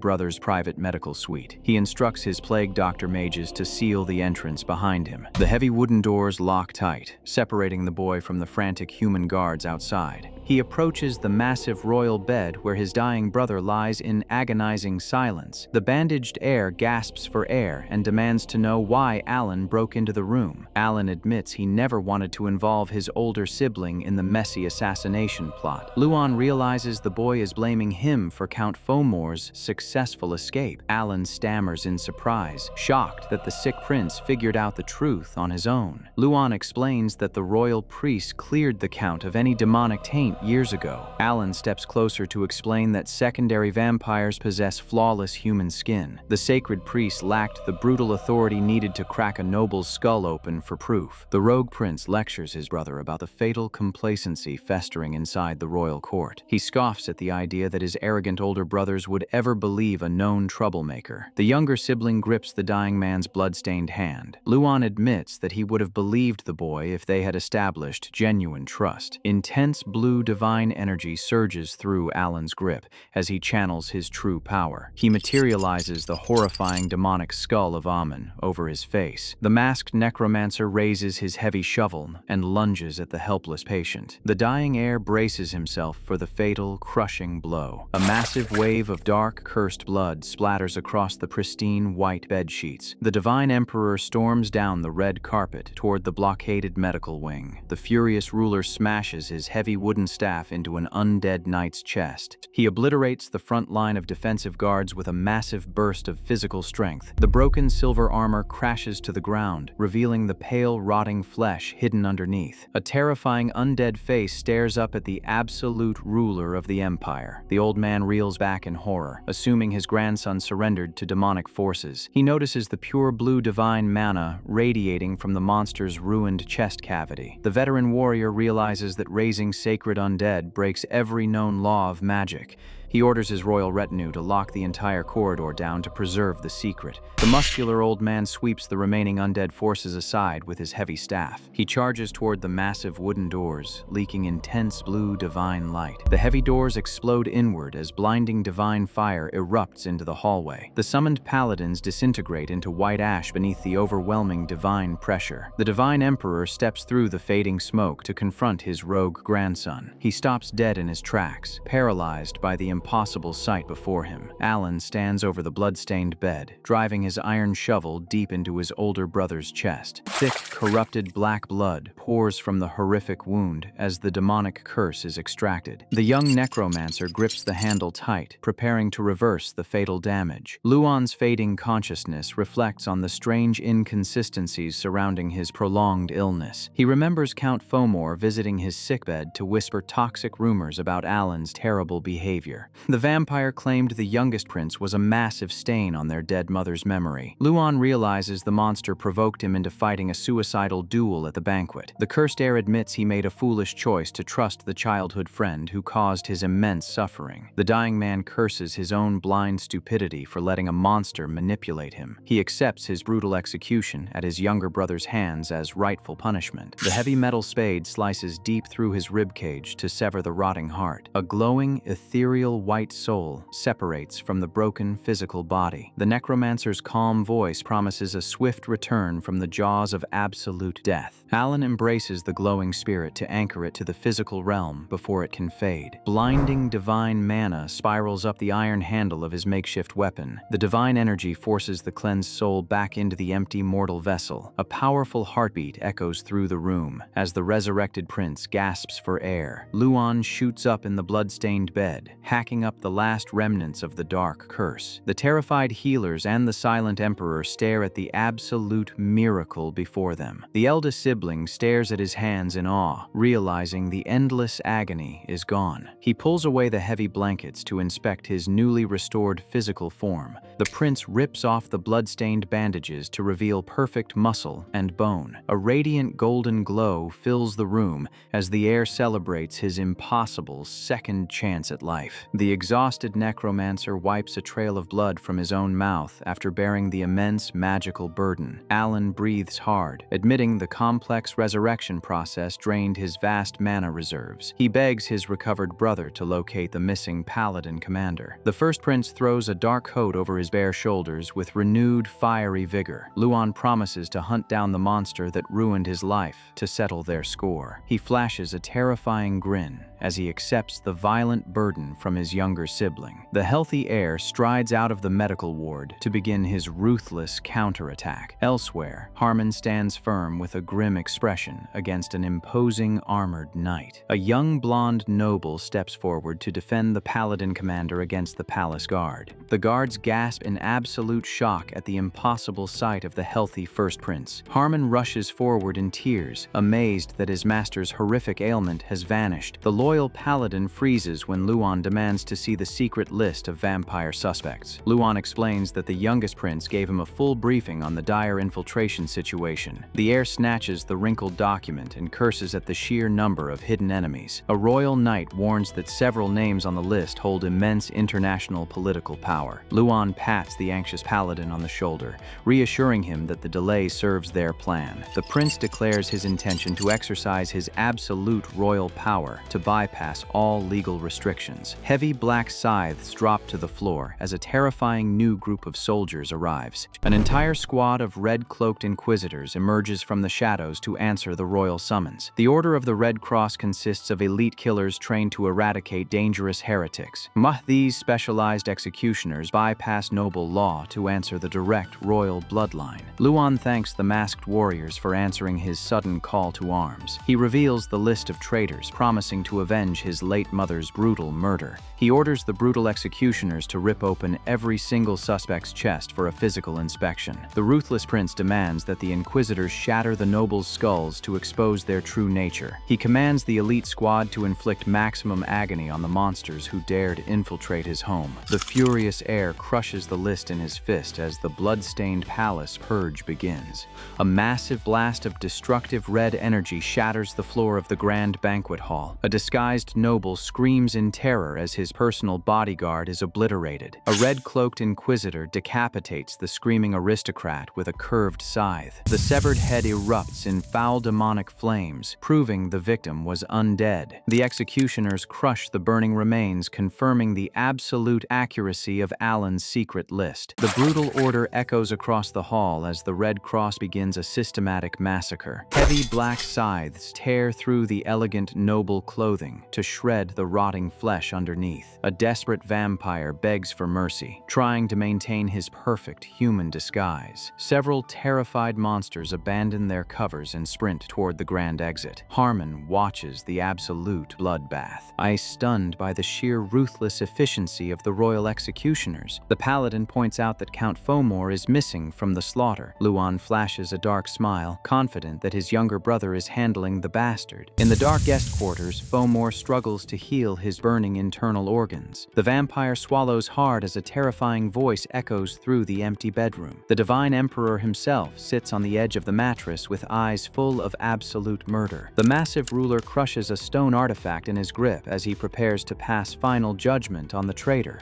brother's private medical suite. He instructs his plague doctor mages to seal the entrance behind him. The heavy wooden doors lock tight, separating the boy from the frantic human guards outside. He approaches the massive royal bed where his dying brother lies in agonizing silence. The bandaged heir gasps for air and demands to know why Alan broke into the room. Alan admits he never wanted to involve his older sibling in the messy assassination plot. Luan realizes the boy is blaming him for Count Fomor's successful escape. Alan stammers in surprise, shocked that the sick prince figured out the truth on his own. Luan explains that the royal priest cleared the count of any demonic taint years ago. Alan steps closer to explain that secondary vampires possess flawless human skin. The sacred priest lacked the brutal authority needed to crack a noble's skull open for proof. The rogue prince lectures his brother about the fatal complacency festering inside the royal court. He scoffs at the idea that his arrogant older brothers would ever believe a known troublemaker. The younger sibling grips the dying man's blood-stained hand. Luan admits that he would have believed the boy if they had established genuine trust. Intense blue divine energy surges through Alan's grip as he channels his true power. He materializes the horrifying demonic skull of Amun over his face. The masked necromancer raises his heavy shovel and lunges at the helpless patient. The dying heir braces himself for the fatal, crushing blow. A massive wave of dark, cursed blood splatters across the pristine white bed sheets. The divine emperor storms down the red carpet toward the blockaded medical wing. The furious ruler smashes his heavy wooden staff into an undead knight's chest. He obliterates the front line of defensive guards with a massive burst of physical strength. The broken silver armor crashes to the ground, revealing the pale, rotting flesh hidden underneath. A terrifying undead face stares up at the absolute ruler of the empire. The old man reels back in horror, assuming his grandson surrendered to demonic forces. He notices the pure blue divine mana radiating from the monster's ruined chest cavity. The veteran warrior realizes that raising sacred undead breaks every known law of magic. He orders his royal retinue to lock the entire corridor down to preserve the secret. The muscular old man sweeps the remaining undead forces aside with his heavy staff. He charges toward the massive wooden doors, leaking intense blue divine light. The heavy doors explode inward as blinding divine fire erupts into the hallway. The summoned paladins disintegrate into white ash beneath the overwhelming divine pressure. The divine emperor steps through the fading smoke to confront his rogue grandson. He stops dead in his tracks, paralyzed by the impossible sight before him. Alan stands over the blood-stained bed, driving his iron shovel deep into his older brother's chest. Thick, corrupted black blood pours from the horrific wound as the demonic curse is extracted. The young necromancer grips the handle tight, preparing to reverse the fatal damage. Luan's fading consciousness reflects on the strange inconsistencies surrounding his prolonged illness. He remembers Count Fomor visiting his sickbed to whisper toxic rumors about Alan's terrible behavior. The vampire claimed the youngest prince was a massive stain on their dead mother's memory. Luan realizes the monster provoked him into fighting a suicidal duel at the banquet. The cursed heir admits he made a foolish choice to trust the childhood friend who caused his immense suffering. The dying man curses his own blind stupidity for letting a monster manipulate him. He accepts his brutal execution at his younger brother's hands as rightful punishment. The heavy metal spade slices deep through his ribcage to sever the rotting heart. A glowing, ethereal white soul separates from the broken physical body. The necromancer's calm voice promises a swift return from the jaws of absolute death. Alan embraces the glowing spirit to anchor it to the physical realm before it can fade. Blinding divine mana spirals up the iron handle of his makeshift weapon. The divine energy forces the cleansed soul back into the empty mortal vessel. A powerful heartbeat echoes through the room as the resurrected prince gasps for air. Luan shoots up in the blood-stained bed, hacking up the last remnants of the dark curse. The terrified healers and the silent emperor stare at the absolute miracle before them. The eldest sibling stares at his hands in awe, realizing the endless agony is gone. He pulls away the heavy blankets to inspect his newly restored physical form. The prince rips off the blood-stained bandages to reveal perfect muscle and bone. A radiant golden glow fills the room as the heir celebrates his impossible second chance at life. The exhausted necromancer wipes a trail of blood from his own mouth after bearing the immense magical burden. Alan breathes hard, admitting the complex resurrection process drained his vast mana reserves. He begs his recovered brother to locate the missing paladin commander. The first prince throws a dark coat over his bare shoulders with renewed fiery vigor. Luan promises to hunt down the monster that ruined his life to settle their score. He flashes a terrifying grin as he accepts the violent burden from his younger sibling. The healthy heir strides out of the medical ward to begin his ruthless counterattack. Elsewhere, Harmon stands firm with a grim expression against an imposing armored knight. A young blonde noble steps forward to defend the paladin commander against the palace guard. The guards gasp in absolute shock at the impossible sight of the healthy first prince. Harmon rushes forward in tears, amazed that his master's horrific ailment has vanished. The loyal paladin freezes when Luan demands to see the secret list of vampire suspects. Luan explains that the youngest prince gave him a full briefing on the dire infiltration situation. The heir snatches the wrinkled document and curses at the sheer number of hidden enemies. A royal knight warns that several names on the list hold immense international political power. Luan pats the anxious paladin on the shoulder, reassuring him that the delay serves their plan. The prince declares his intention to exercise his absolute royal power to bypass all legal restrictions. Heavy black scythes drop to the floor as a terrifying new group of soldiers arrives. An entire squad of red-cloaked inquisitors emerges from the shadows to answer the royal summons. The Order of the Red Cross consists of elite killers trained to eradicate dangerous heretics. These specialized executioners bypass noble law to answer the direct royal bloodline. Luan thanks the masked warriors for answering his sudden call to arms. He reveals the list of traitors, promising to avenge his late mother's brutal murder. He orders the brutal executioners to rip open every single suspect's chest for a physical inspection. The ruthless prince demands that the inquisitors shatter the nobles' skulls to expose their true nature. He commands the elite squad to inflict maximum agony on the monsters who dared infiltrate his home. The furious heir crushes the list in his fist as the blood-stained palace purge begins. A massive blast of destructive red energy shatters the floor of the grand banquet hall. A disguised noble screams in terror as his personal bodyguard is obliterated. A red-cloaked inquisitor decapitates the screaming aristocrat with a curved scythe. The severed head erupts in foul demonic flames, proving the victim was undead. The executioners crush the burning remains, confirming the absolute accuracy of Alan's secret list. The brutal order echoes across the hall as the Red Cross begins a systematic massacre. Heavy black scythes tear through the elegant noble clothing clothing to shred the rotting flesh underneath. A desperate vampire begs for mercy, trying to maintain his perfect human disguise. Several terrified monsters abandon their covers and sprint toward the grand exit. Harmon watches the absolute bloodbath, eyes stunned by the sheer ruthless efficiency of the royal executioners. The paladin points out that Count Fomor is missing from the slaughter. Luan flashes a dark smile, confident that his younger brother is handling the bastard. In the dark guest quarters, Fomor struggles to heal his burning internal organs. The vampire swallows hard as a terrifying voice echoes through the empty bedroom. The Divine Emperor himself sits on the edge of the mattress with eyes full of absolute murder. The massive ruler crushes a stone artifact in his grip as he prepares to pass final judgment on the traitor.